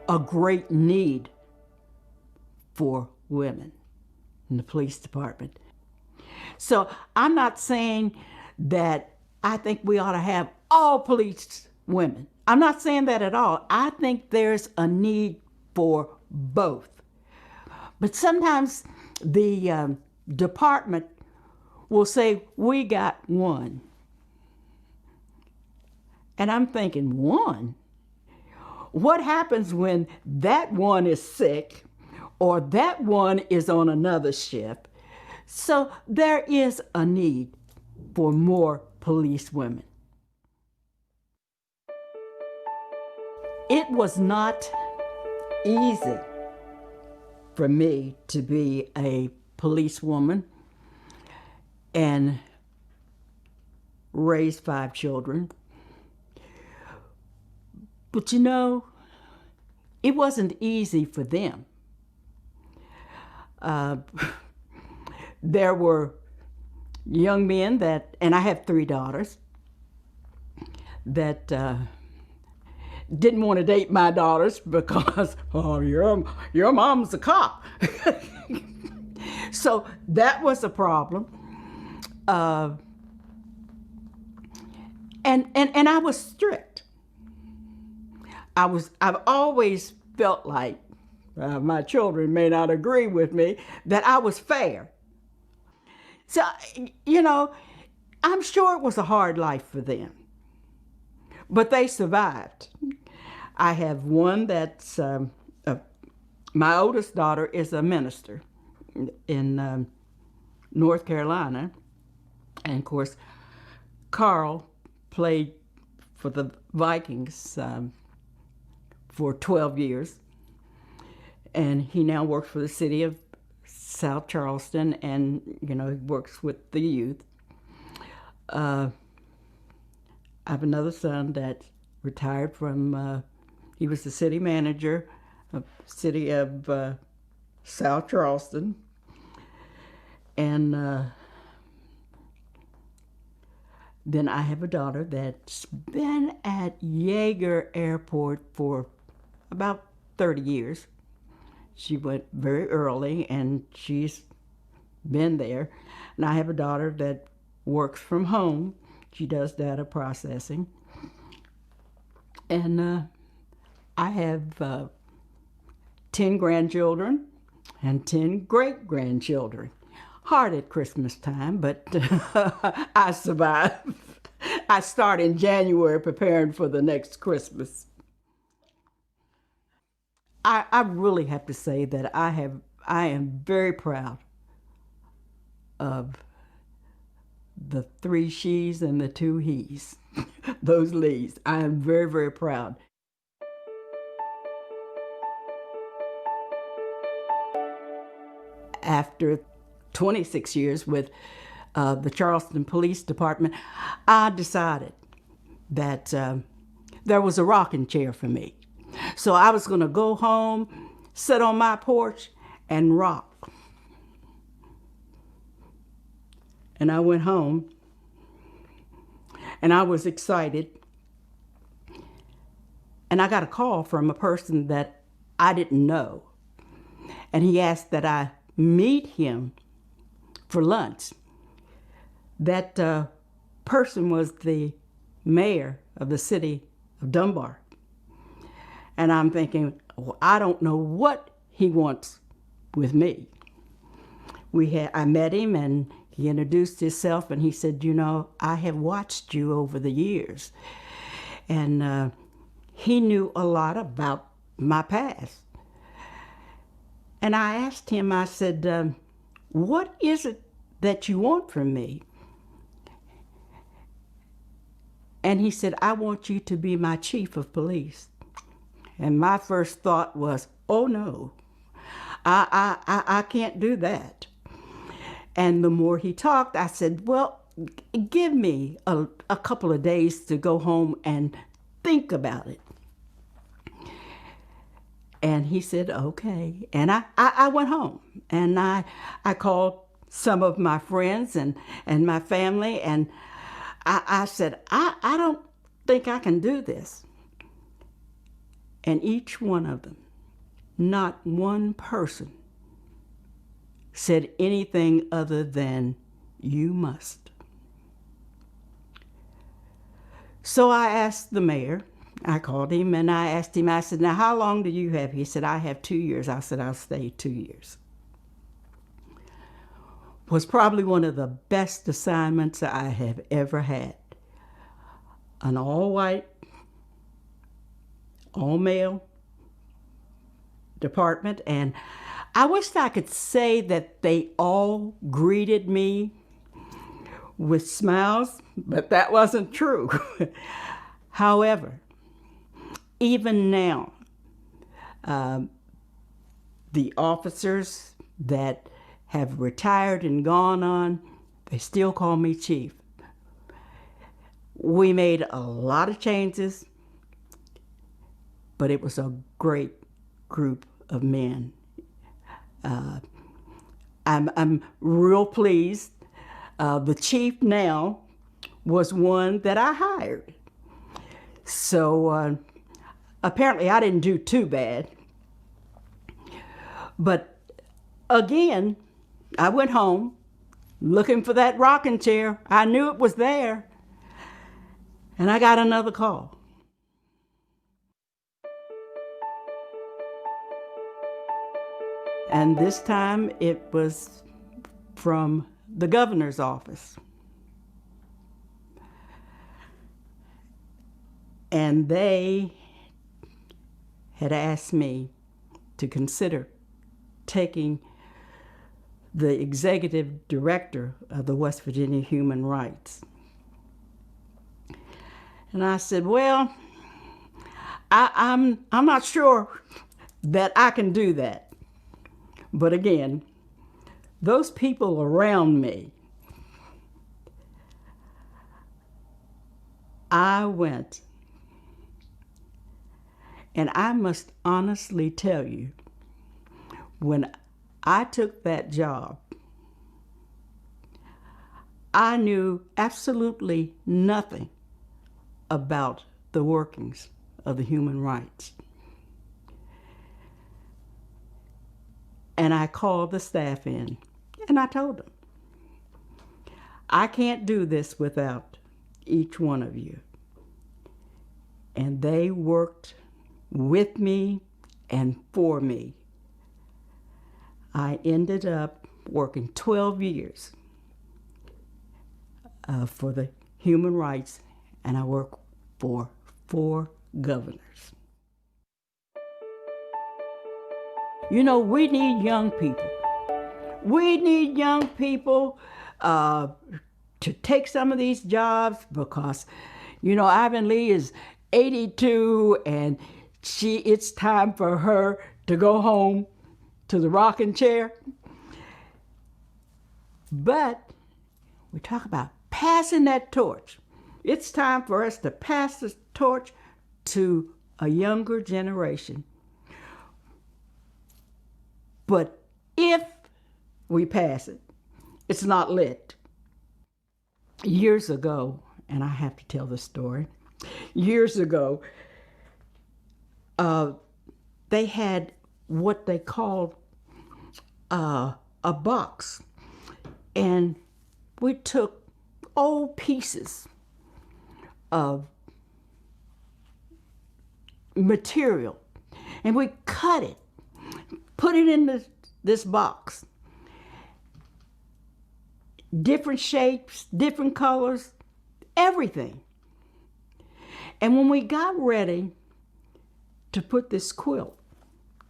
a great need for women in the police department. So I'm not saying that I think we ought to have all police women. I'm not saying that at all. I think there's a need for both. But sometimes the department will say, we got one. And I'm thinking, one? What happens when that one is sick or that one is on another shift? So there is a need for more police women. It was not easy for me to be a policewoman and raise 5 children. But you know, it wasn't easy for them. There were young men that, and I have 3 daughters, that didn't want to date my daughters because, oh, your mom's a cop. So that was a problem. And I was strict. I've always felt like, my children may not agree with me, that I was fair. So, you know, I'm sure it was a hard life for them, but they survived. I have one that's, my oldest daughter is a minister in North Carolina. And of course, Carl played for the Vikings for 12 years. And he now works for the city of South Charleston, and, you know, he works with the youth. I have another son that retired from, he was the city manager of the city of South Charleston. And then I have a daughter that's been at Yeager Airport for about 30 years. She went very early, and she's been there. And I have a daughter that works from home. She does data processing. And I have 10 grandchildren and 10 great-grandchildren. Hard at Christmas time, but I survived. I start in January preparing for the next Christmas. I really have to say that I am very proud of the 3 she's and the 2 he's, those Lees. I am very, very proud. After 26 years with the Charleston Police Department, I decided that there was a rocking chair for me. So I was going to go home, sit on my porch, and rock. And I went home, and I was excited. And I got a call from a person that I didn't know. And he asked that I meet him for lunch. That person was the mayor of the city of Dunbar. And I'm thinking, well, I don't know what he wants with me. I met him, and he introduced himself, and he said, you know, I have watched you over the years. And he knew a lot about my past. And I asked him, I said, what is it that you want from me? And he said, I want you to be my chief of police. And my first thought was, oh no, I can't do that. And the more he talked, I said, well, give me a couple of days to go home and think about it. And he said, okay. And I went home, and I called some of my friends and my family, and I said, I don't think I can do this. And each one of them, not one person, said anything other than, you must. So I asked the mayor, I called him, and I asked him, I said, now how long do you have? He said, I have 2 years. I said, I'll stay 2 years. Was probably one of the best assignments I have ever had. An all-white, all-male department, and I wished I could say that they all greeted me with smiles, but that wasn't true. However, even now, the officers that have retired and gone on, they still call me chief. We made a lot of changes, but it was a great group of men. I'm real pleased. The chief now was one that I hired. So apparently I didn't do too bad. But again, I went home looking for that rocking chair. I knew it was there. And I got another call. And this time it was from the governor's office. And they had asked me to consider taking the executive director of the West Virginia Human Rights. And I said, well, I'm not sure that I can do that. But again, those people around me, I went, and I must honestly tell you, when I took that job, I knew absolutely nothing about the workings of the human rights. And I called the staff in, and I told them, I can't do this without each one of you. And they worked with me and for me. I ended up working 12 years for the human rights, and I worked for 4 governors. You know, we need young people. We need young people to take some of these jobs because, you know, Ivin Lee is 82 and it's time for her to go home to the rocking chair. But we talk about passing that torch. It's time for us to pass the torch to a younger generation. But if we pass it, it's not lit. Years ago, and I have to tell the story, years ago, they had what they called a box. And we took old pieces of material and we cut it, put it in this box. Different shapes, different colors, everything. And when we got ready to put this quilt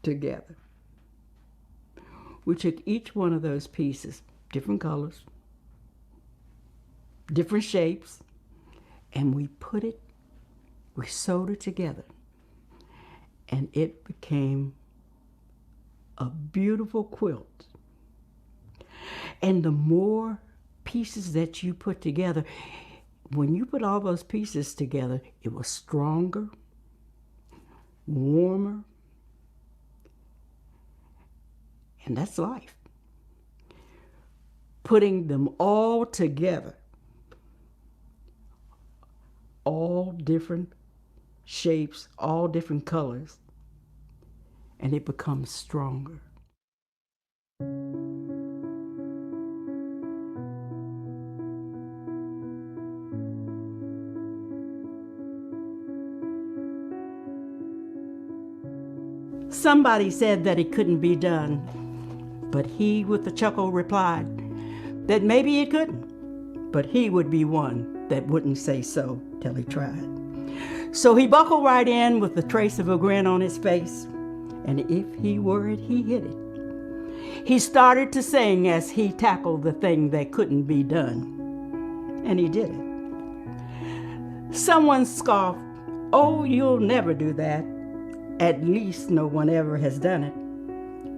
together, we took each one of those pieces, different colors, different shapes, and we sewed it together. And it became a beautiful quilt. And the more pieces that you put together, when you put all those pieces together, it was stronger, warmer, and that's life. Putting them all together, all different shapes, all different colors, and it becomes stronger. Somebody said that it couldn't be done, but he, with a chuckle, replied that maybe it couldn't, but he would be one that wouldn't say so till he tried. So he buckled right in with the trace of a grin on his face, and if he worried, he hit it. He started to sing as he tackled the thing that couldn't be done, and he did it. Someone scoffed, "Oh, you'll never do that. At least no one ever has done it."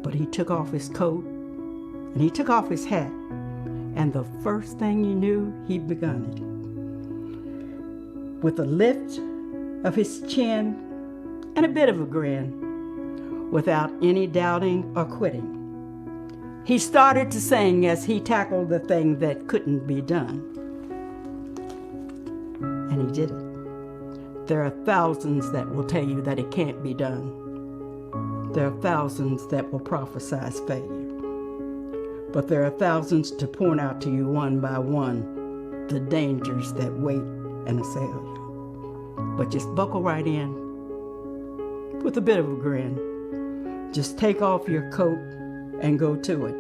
But he took off his coat and he took off his hat, and the first thing you knew, he'd begun it. With a lift of his chin and a bit of a grin, without any doubting or quitting, he started to sing as he tackled the thing that couldn't be done. And he did it. There are thousands that will tell you that it can't be done. There are thousands that will prophesize failure. But there are thousands to point out to you one by one the dangers that wait and assail you. But just buckle right in with a bit of a grin. Just take off your coat and go to it.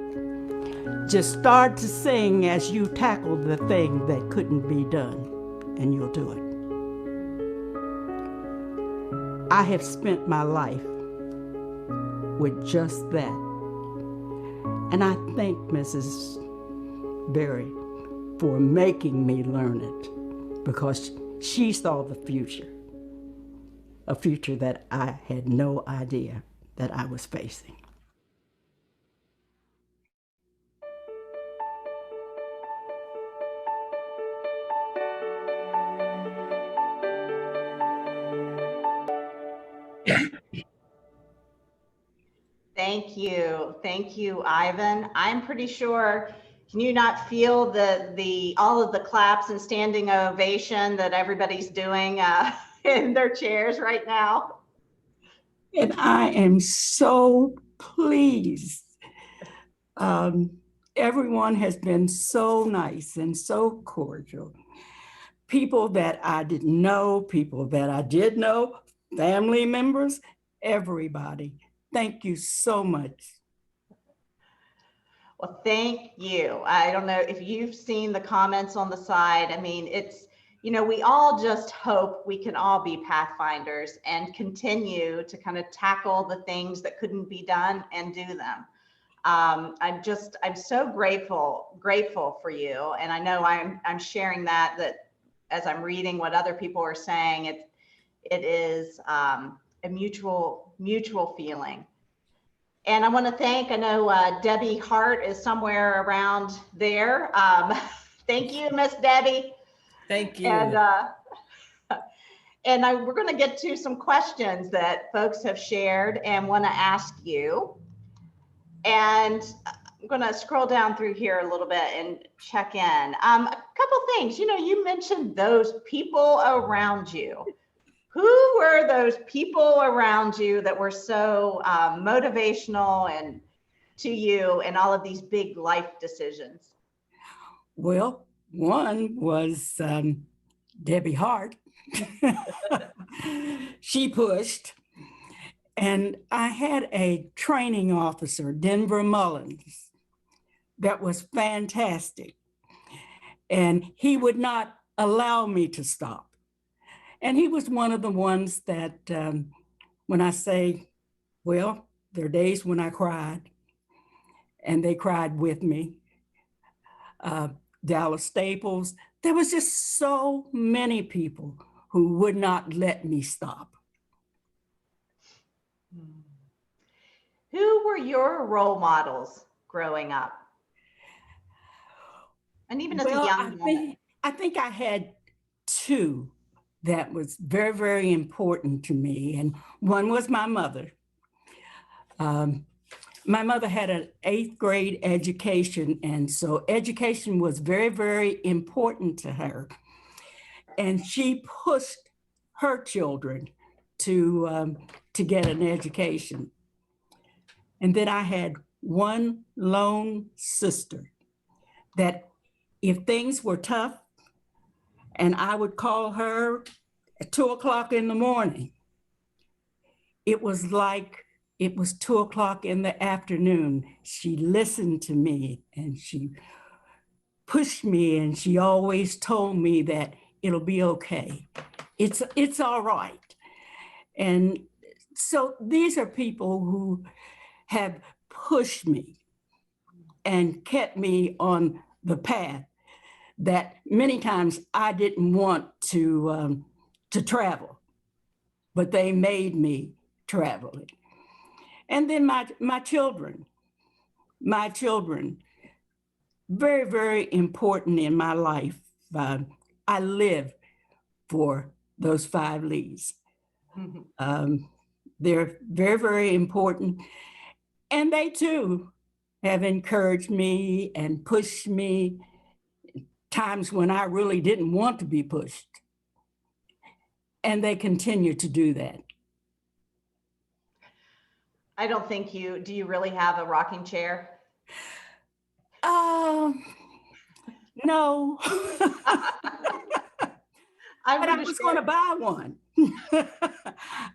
Just start to sing as you tackle the thing that couldn't be done, and you'll do it. I have spent my life with just that. And I thank Mrs. Berry for making me learn it, because she saw the future, a future that I had no idea that I was facing. Thank you. Thank you, Ivan. I'm pretty sure, can you not feel all of the claps and standing ovation that everybody's doing in their chairs right now? And I am so pleased. Everyone has been so nice and so cordial. People that I didn't know, people that I did know, family members, everybody. Thank you so much. Well, thank you. I don't know if you've seen the comments on the side. I mean, it's, you know, we all just hope we can all be pathfinders and continue to kind of tackle the things that couldn't be done and do them. I'm so grateful for you. And I know I'm sharing that as I'm reading what other people are saying, it is a mutual feeling. And I want to thank, I know Debbie Hart is somewhere around there. Thank you, Miss Debbie. Thank you. And we're going to get to some questions that folks have shared and want to ask you. And I'm going to scroll down through here a little bit and check in. A couple things, you know, you mentioned those people around you. Who were those people around you that were so motivational and to you and all of these big life decisions? Well, one was Debbie Hart. She pushed. And I had a training officer, Denver Mullins, that was fantastic. And he would not allow me to stop. And he was one of the ones that, when I say, well, there are days when I cried, and they cried with me. Dallas Staples, there was just so many people who would not let me stop. Who were your role models growing up? And even as a young woman? I think I had two that was very, very important to me. And one was my mother. My mother had an 8th grade education. And so education was very, very important to her. And she pushed her children to get an education. And then I had one lone sister that if things were tough and I would call her at 2 o'clock in the morning, it was like it was 2 o'clock in the afternoon. She listened to me and she pushed me, and she always told me that it'll be okay. It's all right. And so these are people who have pushed me and kept me on the path that many times I didn't want to travel, but they made me travel it. And then my children, very, very important in my life. I live for those 5 Lees. They're very, very important. And they too have encouraged me and pushed me times when I really didn't want to be pushed. And they continue to do that. I don't think do you really have a rocking chair? No. But I was going to buy one.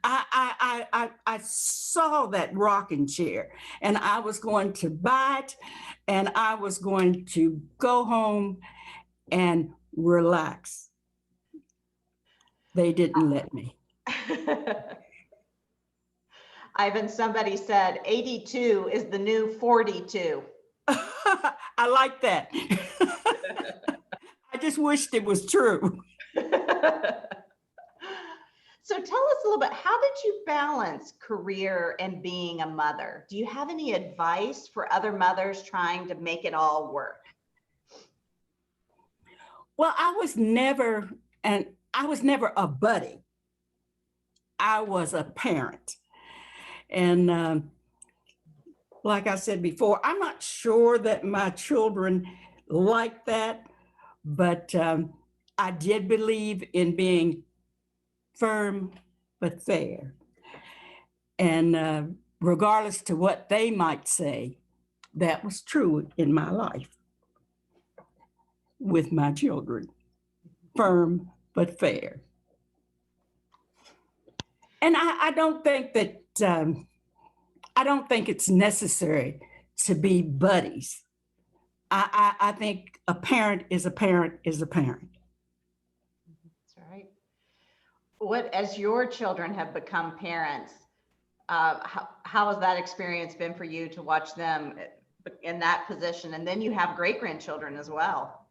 I saw that rocking chair and I was going to buy it and I was going to go home and relax. They didn't let me. Ivan, somebody said 82 is the new 42. I like that. I just wished it was true. So tell us a little bit, how did you balance career and being a mother? Do you have any advice for other mothers trying to make it all work? Well, I was never a buddy. I was a parent. And like I said before, I'm not sure that my children like that, but I did believe in being firm but fair. And regardless to what they might say, that was true in my life with my children. Firm but fair. And I don't think that I don't think it's necessary to be buddies. I think a parent is a parent is a parent. That's right. What, as your children have become parents, how has that experience been for you to watch them in that position? And then you have great grandchildren as well.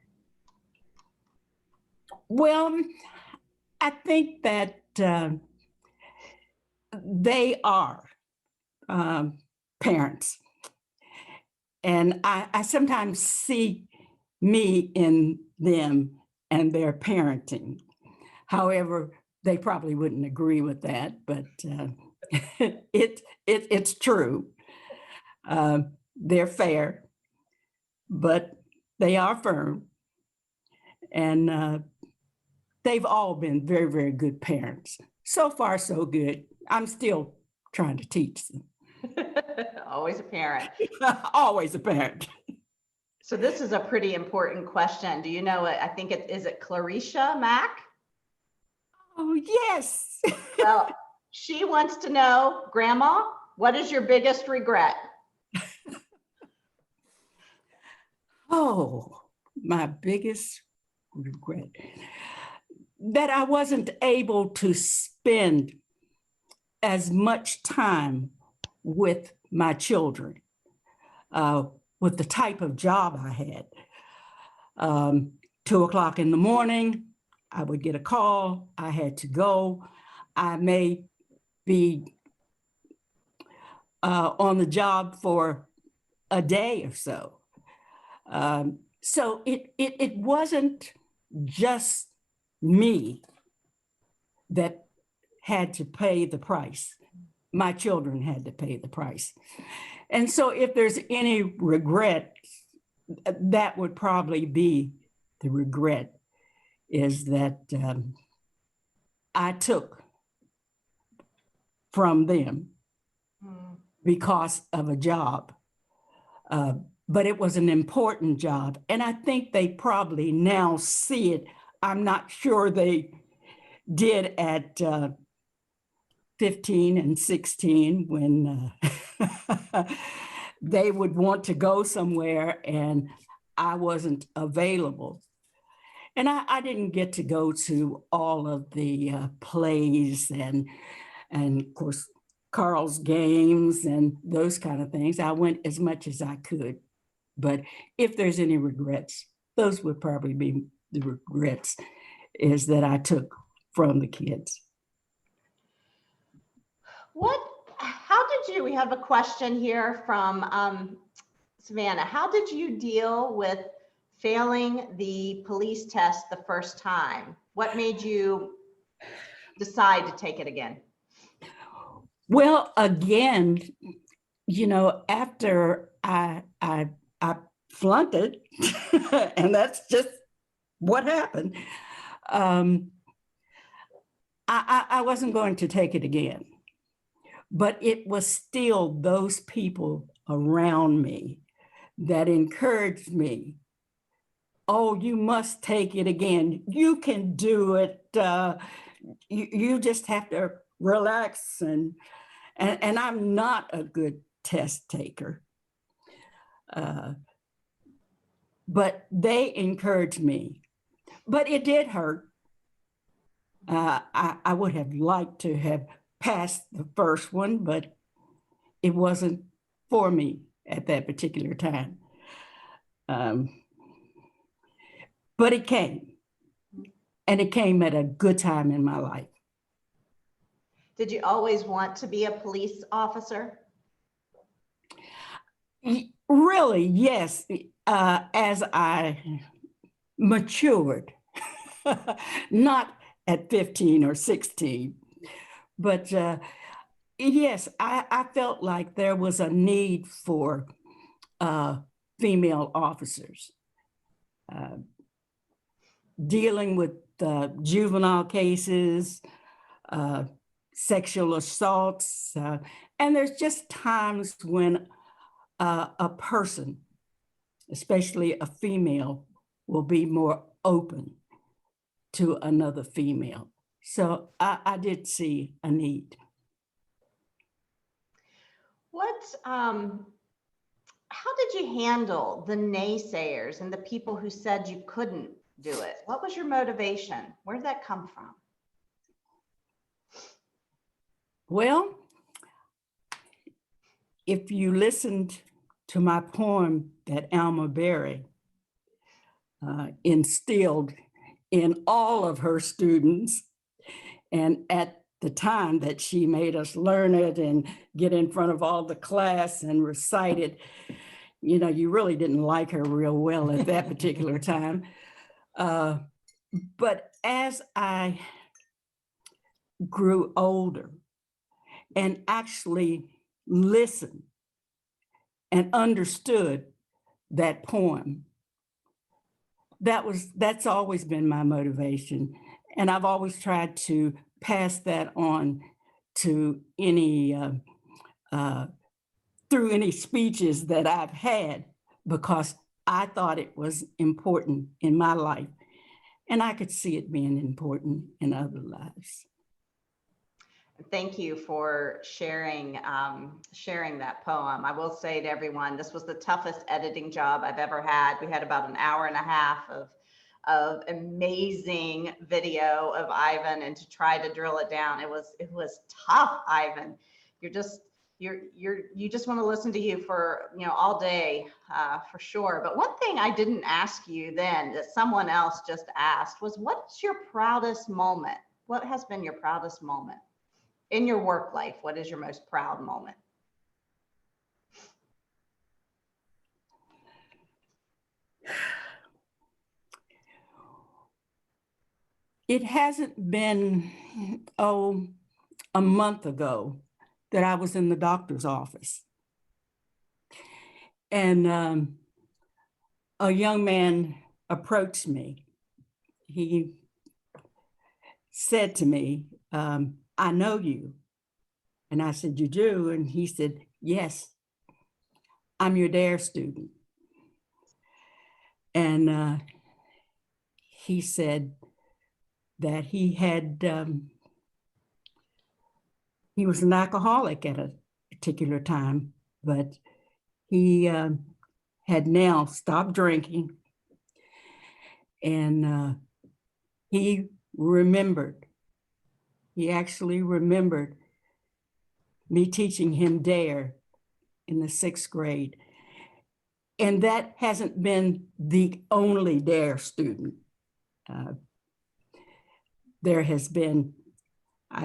Well, I think that they are parents. And I sometimes see me in them and their parenting. However, they probably wouldn't agree with that, but it's true. They're fair, but they are firm. And they've all been very, very good parents. So far, so good. I'm still trying to teach them. Always a parent. Always a parent. So this is a pretty important question. Do you know it? I think is it Clarisha Mack? Oh, yes. Well, she wants to know, Grandma, what is your biggest regret? Oh, my biggest regret. That I wasn't able to spend as much time with my children, with the type of job I had. 2 o'clock in the morning, I would get a call, I had to go. I may be on the job for a day or so. So it wasn't just me that had to pay the price. My children had to pay the price. And so if there's any regret, that would probably be the regret, is that I took from them because of a job. But it was an important job. And I think they probably now see it. I'm not sure they did at 15 and 16 when they would want to go somewhere and I wasn't available. And I didn't get to go to all of the plays and of course, Carl's games and those kind of things. I went as much as I could. But if there's any regrets, those would probably be the regrets, is that I took from the kids. We have a question here from Savannah. How did you deal with failing the police test the first time? What made you decide to take it again? Well, again, you know, after I flunked it, and that's just what happened. I wasn't going to take it again, but it was still those people around me that encouraged me. Oh, you must take it again. You can do it. You just have to relax. And I'm not a good test taker. But they encouraged me. But it did hurt. I would have liked to have passed the first one, but it wasn't for me at that particular time. But it came, and it came at a good time in my life. Did you always want to be a police officer? Really, yes. As I matured, not at 15 or 16, but yes, I felt like there was a need for female officers. Dealing with juvenile cases, sexual assaults, and there's just times when a person, especially a female, will be more open to another female. So I did see a need. How did you handle the naysayers and the people who said you couldn't do it? What was your motivation? Where did that come from? Well, if you listened to my poem that Alma Berry instilled in all of her students, and at the time that she made us learn it and get in front of all the class and recite it, you know, you really didn't like her real well at that particular time. But as I grew older and actually listened and understood that poem, that's always been my motivation. And I've always tried to pass that on to any, through any speeches that I've had, because I thought it was important in my life. And I could see it being important in other lives. Thank you for sharing that poem. I will say to everyone, this was the toughest editing job I've ever had. We had about an hour and a half of amazing video of Ivin, and to try to drill it down, it was tough, Ivin. You just want to listen to you for all day, for sure. But one thing I didn't ask you then that someone else just asked was, what's your proudest moment? What has been your proudest moment in your work life? What is your most proud moment? It hasn't been, a month ago that I was in the doctor's office. And a young man approached me. He said to me, I know you. And I said, you do? And he said, yes, I'm your DARE student. And he said that he was an alcoholic at a particular time, but he had now stopped drinking. And he actually remembered me teaching him DARE in the 6th grade. And that hasn't been the only DARE student. I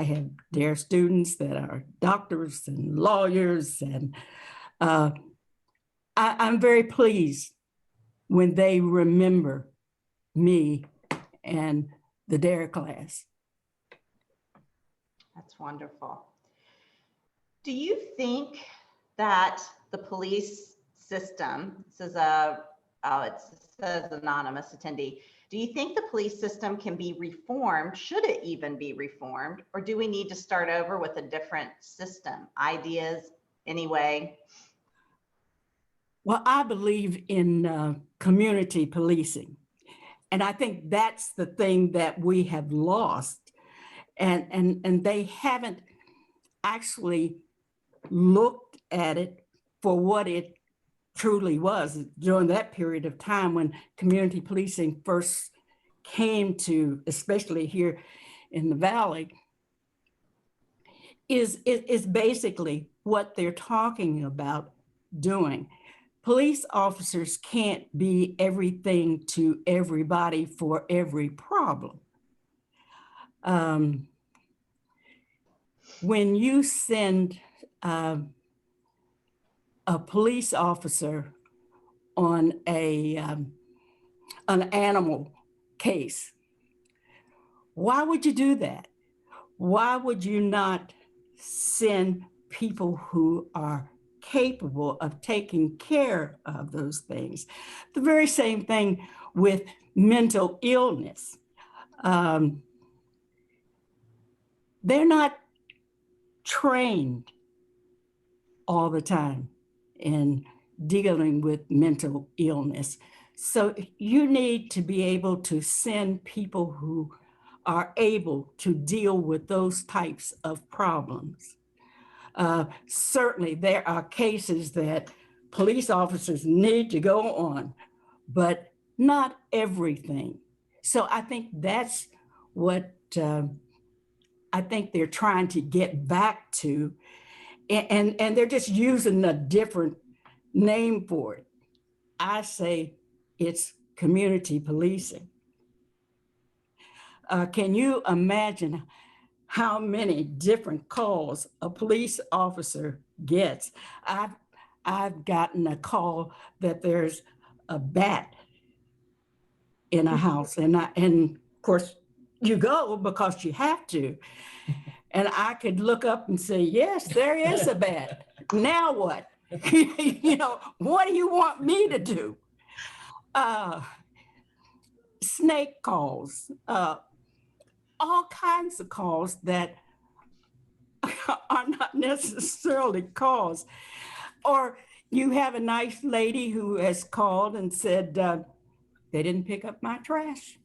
have DARE students that are doctors and lawyers, and I'm very pleased when they remember me and the DARE class. That's wonderful. Do you think that the police system, it says anonymous attendee, Do you think the police system can be reformed? Should it even be reformed? Or do we need to start over with a different system? Ideas, anyway? Well, I believe in community policing. And I think that's the thing that we have lost. And they haven't actually looked at it for what it truly was during that period of time when community policing first came to, especially here in the Valley, is basically what they're talking about doing. Police officers can't be everything to everybody for every problem. When you send a police officer on an animal case, why would you do that? Why would you not send people who are capable of taking care of those things? The very same thing with mental illness. They're not trained all the time in dealing with mental illness. So you need to be able to send people who are able to deal with those types of problems. Certainly there are cases that police officers need to go on, but not everything. So I think that's what I think they're trying to get back to, and they're just using a different name for it. I say it's community policing. Can you imagine how many different calls a police officer gets? I've gotten a call that there's a bat in a house, and of course you go because you have to. And I could look up and say, yes, there is a bat. Now what? You know, what do you want me to do? Snake calls, all kinds of calls that are not necessarily calls. Or you have a nice lady who has called and said, they didn't pick up my trash.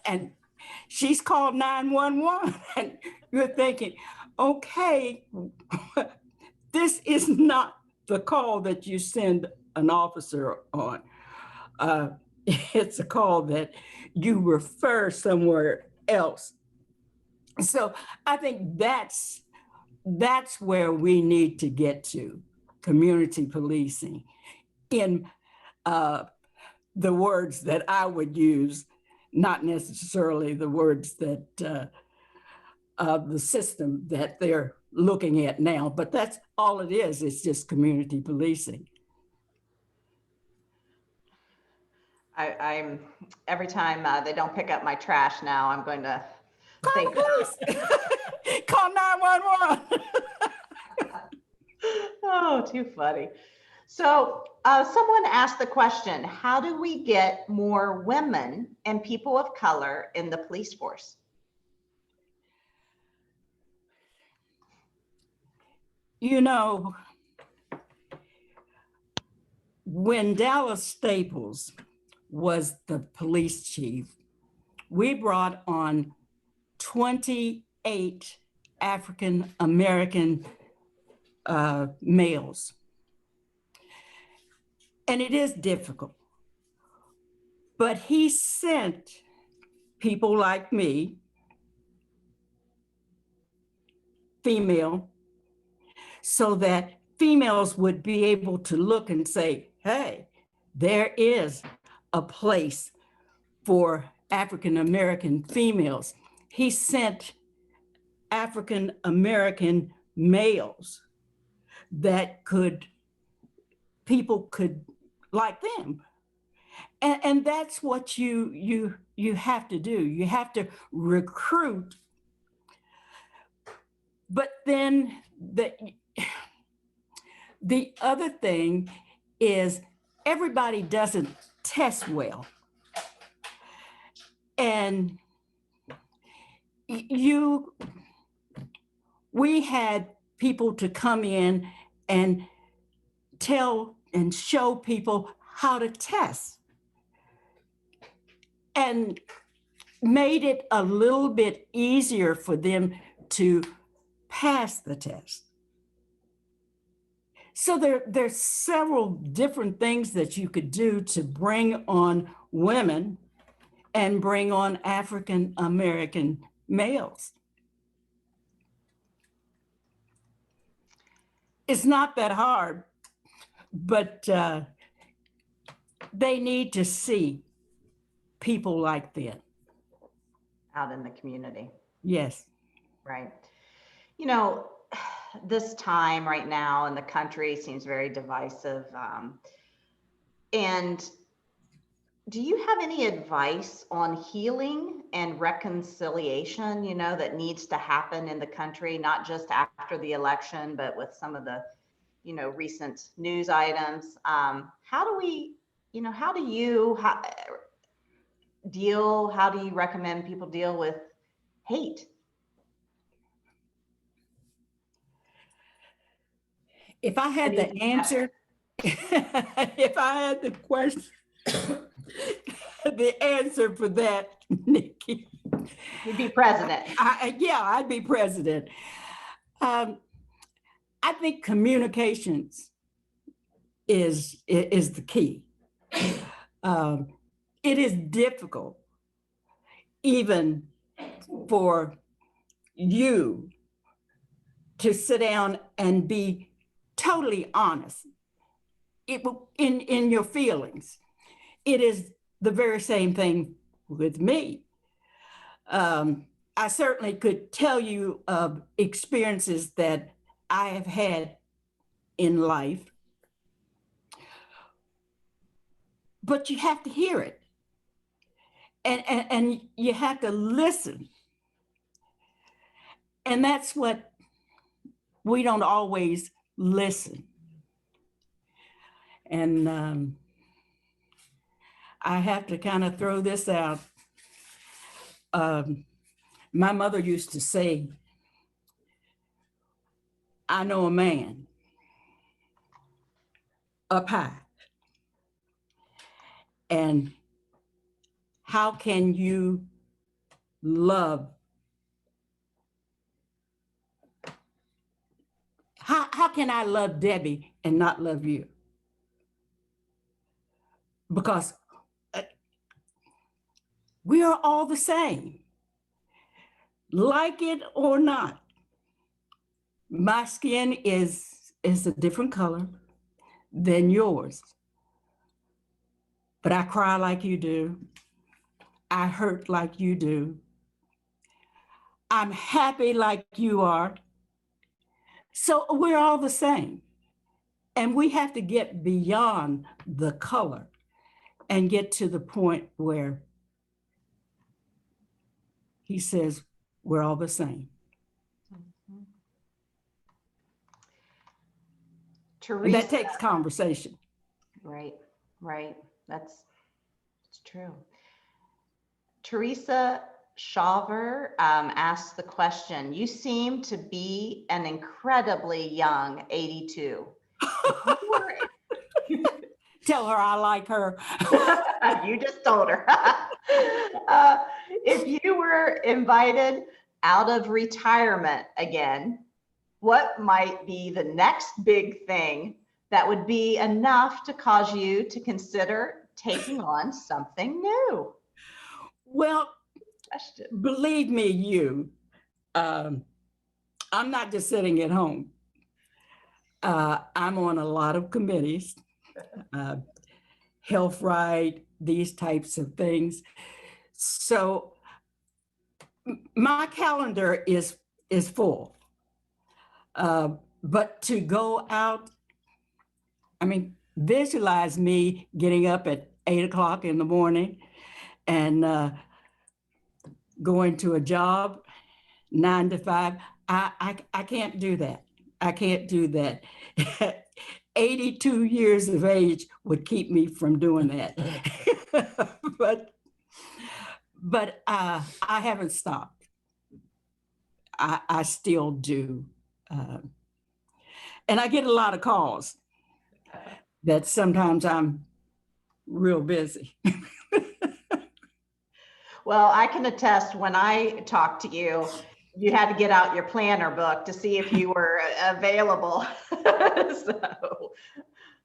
And she's called 911, and you're thinking, okay, this is not the call that you send an officer on. It's a call that you refer somewhere else. So I think that's where we need to get to, community policing, in the words that I would use, not necessarily the words that the system that they're looking at now, but that's all it is. It's just community policing. I'm every time they don't pick up my trash now, I'm going to think, call 911. Oh, too funny. So someone asked the question, how do we get more women and people of color in the police force? You know, when Dallas Staples was the police chief, we brought on 28 African American males. And it is difficult. But he sent people like me, female, so that females would be able to look and say, hey, there is a place for African American females. He sent African American males that people could like them. And that's what you have to do. You have to recruit. But then the other thing is everybody doesn't test well. And we had people to come in and tell and show people how to test, and made it a little bit easier for them to pass the test. So there's several different things that you could do to bring on women and bring on African American males. It's not that hard, but they need to see people like them out in the community. Yes. Right. You know, this time right now in the country seems very divisive. And do you have any advice on healing and reconciliation, you know, that needs to happen in the country, not just after the election, but with some of the, you know, recent news items? How do we, you know, how do you recommend people deal with hate? If I had the answer, if I had the question, the answer for that, Nikki, you'd be president. Yeah, I'd be president. I think communications is the key. It is difficult even for you to sit down and be totally honest in your feelings. It is the very same thing with me. I certainly could tell you of experiences that I have had in life, but you have to hear it. And you have to listen. And that's what we don't always listen. And I have to kind of throw this out. My mother used to say, I know a man up high. And how can you love? How can I love Debbie and not love you? Because we are all the same, like it or not. My skin is a different color than yours, but I cry like you do. I hurt like you do. I'm happy like you are. So we're all the same. And we have to get beyond the color and get to the point where he says, we're all the same. Mm-hmm. Teresa, that takes conversation. Right. That's true. Teresa Shaver asks the question, you seem to be an incredibly young 82. Tell her I like her. You just told her. If you were invited out of retirement again, what might be the next big thing that would be enough to cause you to consider taking on something new? Well, believe me, I'm not just sitting at home. I'm on a lot of committees, health right, these types of things. So my calendar is full. But to go out, I mean, visualize me getting up at 8 o'clock in the morning and going to a job, 9 to 5. I can't do that. I can't do that. 82 years of age would keep me from doing that. But I haven't stopped. I still do. And I get a lot of calls that sometimes I'm real busy. Well, I can attest when I talked to you, you had to get out your planner book to see if you were available. So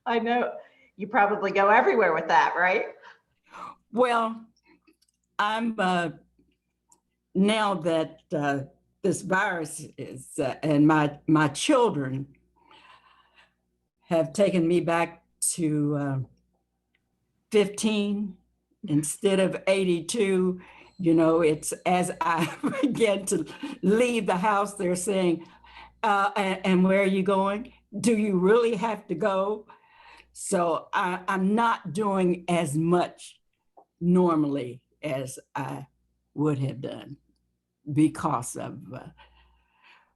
I know you probably go everywhere with that, right? Well, I'm now that this virus is, and my children have taken me back to 15 instead of 82. You know, it's as I begin to leave the house, they're saying, and where are you going? Do you really have to go? So I'm not doing as much normally as I would have done because of,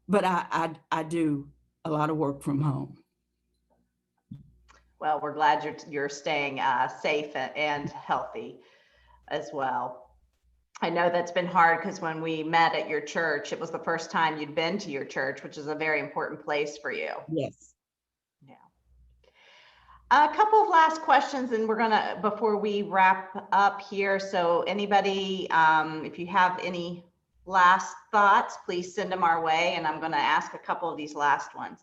but I do a lot of work from home. Well, we're glad you're staying safe and healthy as well. I know that's been hard because when we met at your church, it was the first time you'd been to your church, which is a very important place for you. Yes. Yeah. A couple of last questions, and we're gonna, before we wrap up here. So anybody, if you have any last thoughts, please send them our way. And I'm gonna ask a couple of these last ones.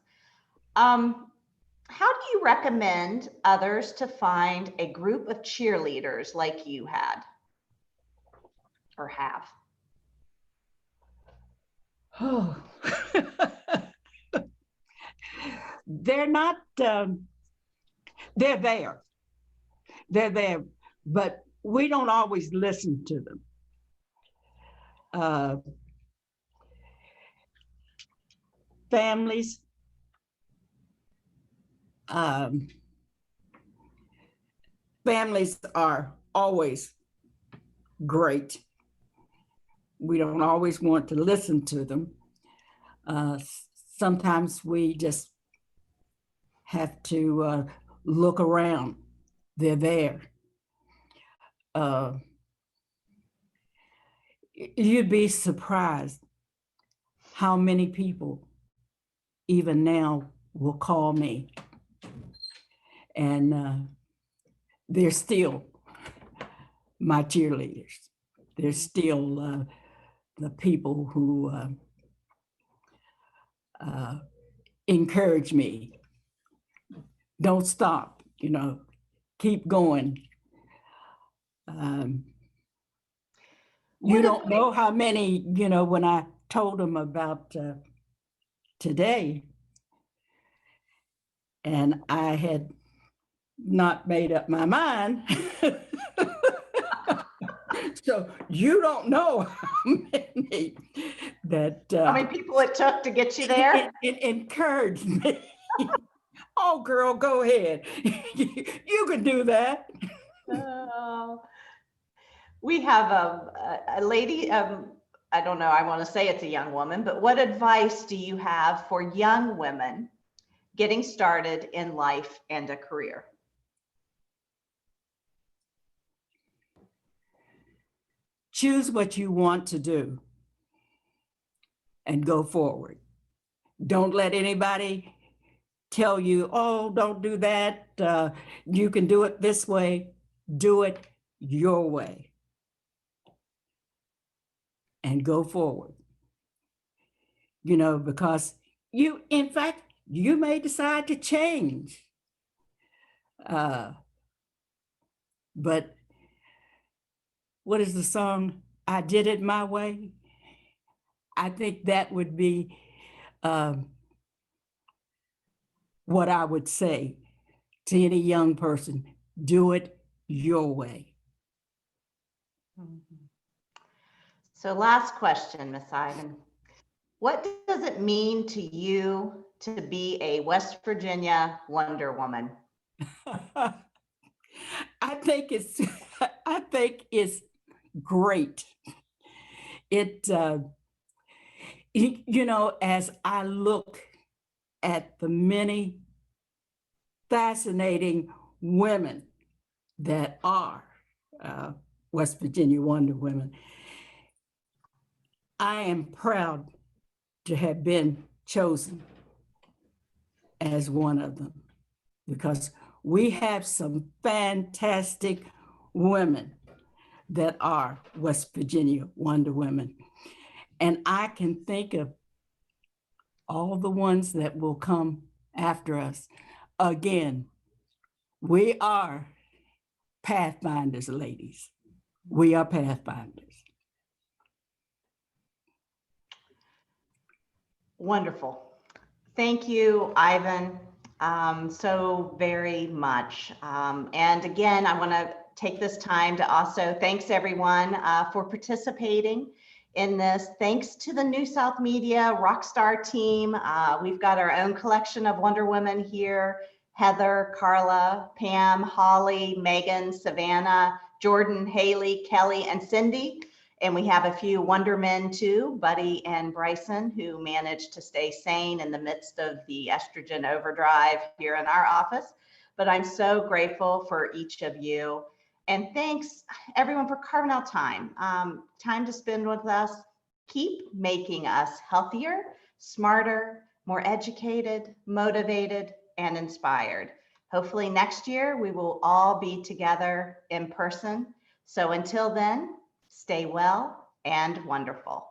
How do you recommend others to find a group of cheerleaders like you had or have? Oh, they're not, they're there. They're there, but we don't always listen to them. Families, families are always great. We don't always want to listen to them. Sometimes we just have to look around. They're there. You'd be surprised how many people even now will call me, and they're still my cheerleaders. They're still the people who encourage me. Don't stop, you know, keep going. You don't know how many, you know, when I told them about today, and I had not made up my mind. So you don't know how many that how many people it took to get you there? It encouraged me. Oh, girl, go ahead. You can do that. We have a lady, I don't know, I want to say it's a young woman, but what advice do you have for young women getting started in life and a career? Choose what you want to do and go forward. Don't let anybody tell you, oh, don't do that. You can do it this way. Do it your way and go forward. You know, because you, in fact, you may decide to change. But what is the song? I did it my way. I think that would be what I would say to any young person. Do it your way. So last question, Miss Ivin. What does it mean to you to be a West Virginia Wonder Woman? I think it's great. It, you know, as I look at the many fascinating women that are West Virginia Wonder Women. I am proud to have been chosen as one of them because we have some fantastic women that are West Virginia Wonder Women. And I can think of all the ones that will come after us. Again, we are pathfinders, ladies. We are pathfinders. Wonderful. Thank you, Ivan, so very much. And again, I want to take this time to also thanks everyone for participating in this. Thanks to the New South Media Rockstar team. We've got our own collection of Wonder Women here. Heather, Carla, Pam, Holly, Megan, Savannah, Jordan, Haley, Kelly, and Cindy. And we have a few Wonder Men too, Buddy and Bryson, who managed to stay sane in the midst of the estrogen overdrive here in our office. But I'm so grateful for each of you. And thanks everyone for carving out time to spend with us. Keep making us healthier, smarter, more educated, motivated, and inspired. Hopefully next year we will all be together in person. So until then, stay well and wonderful.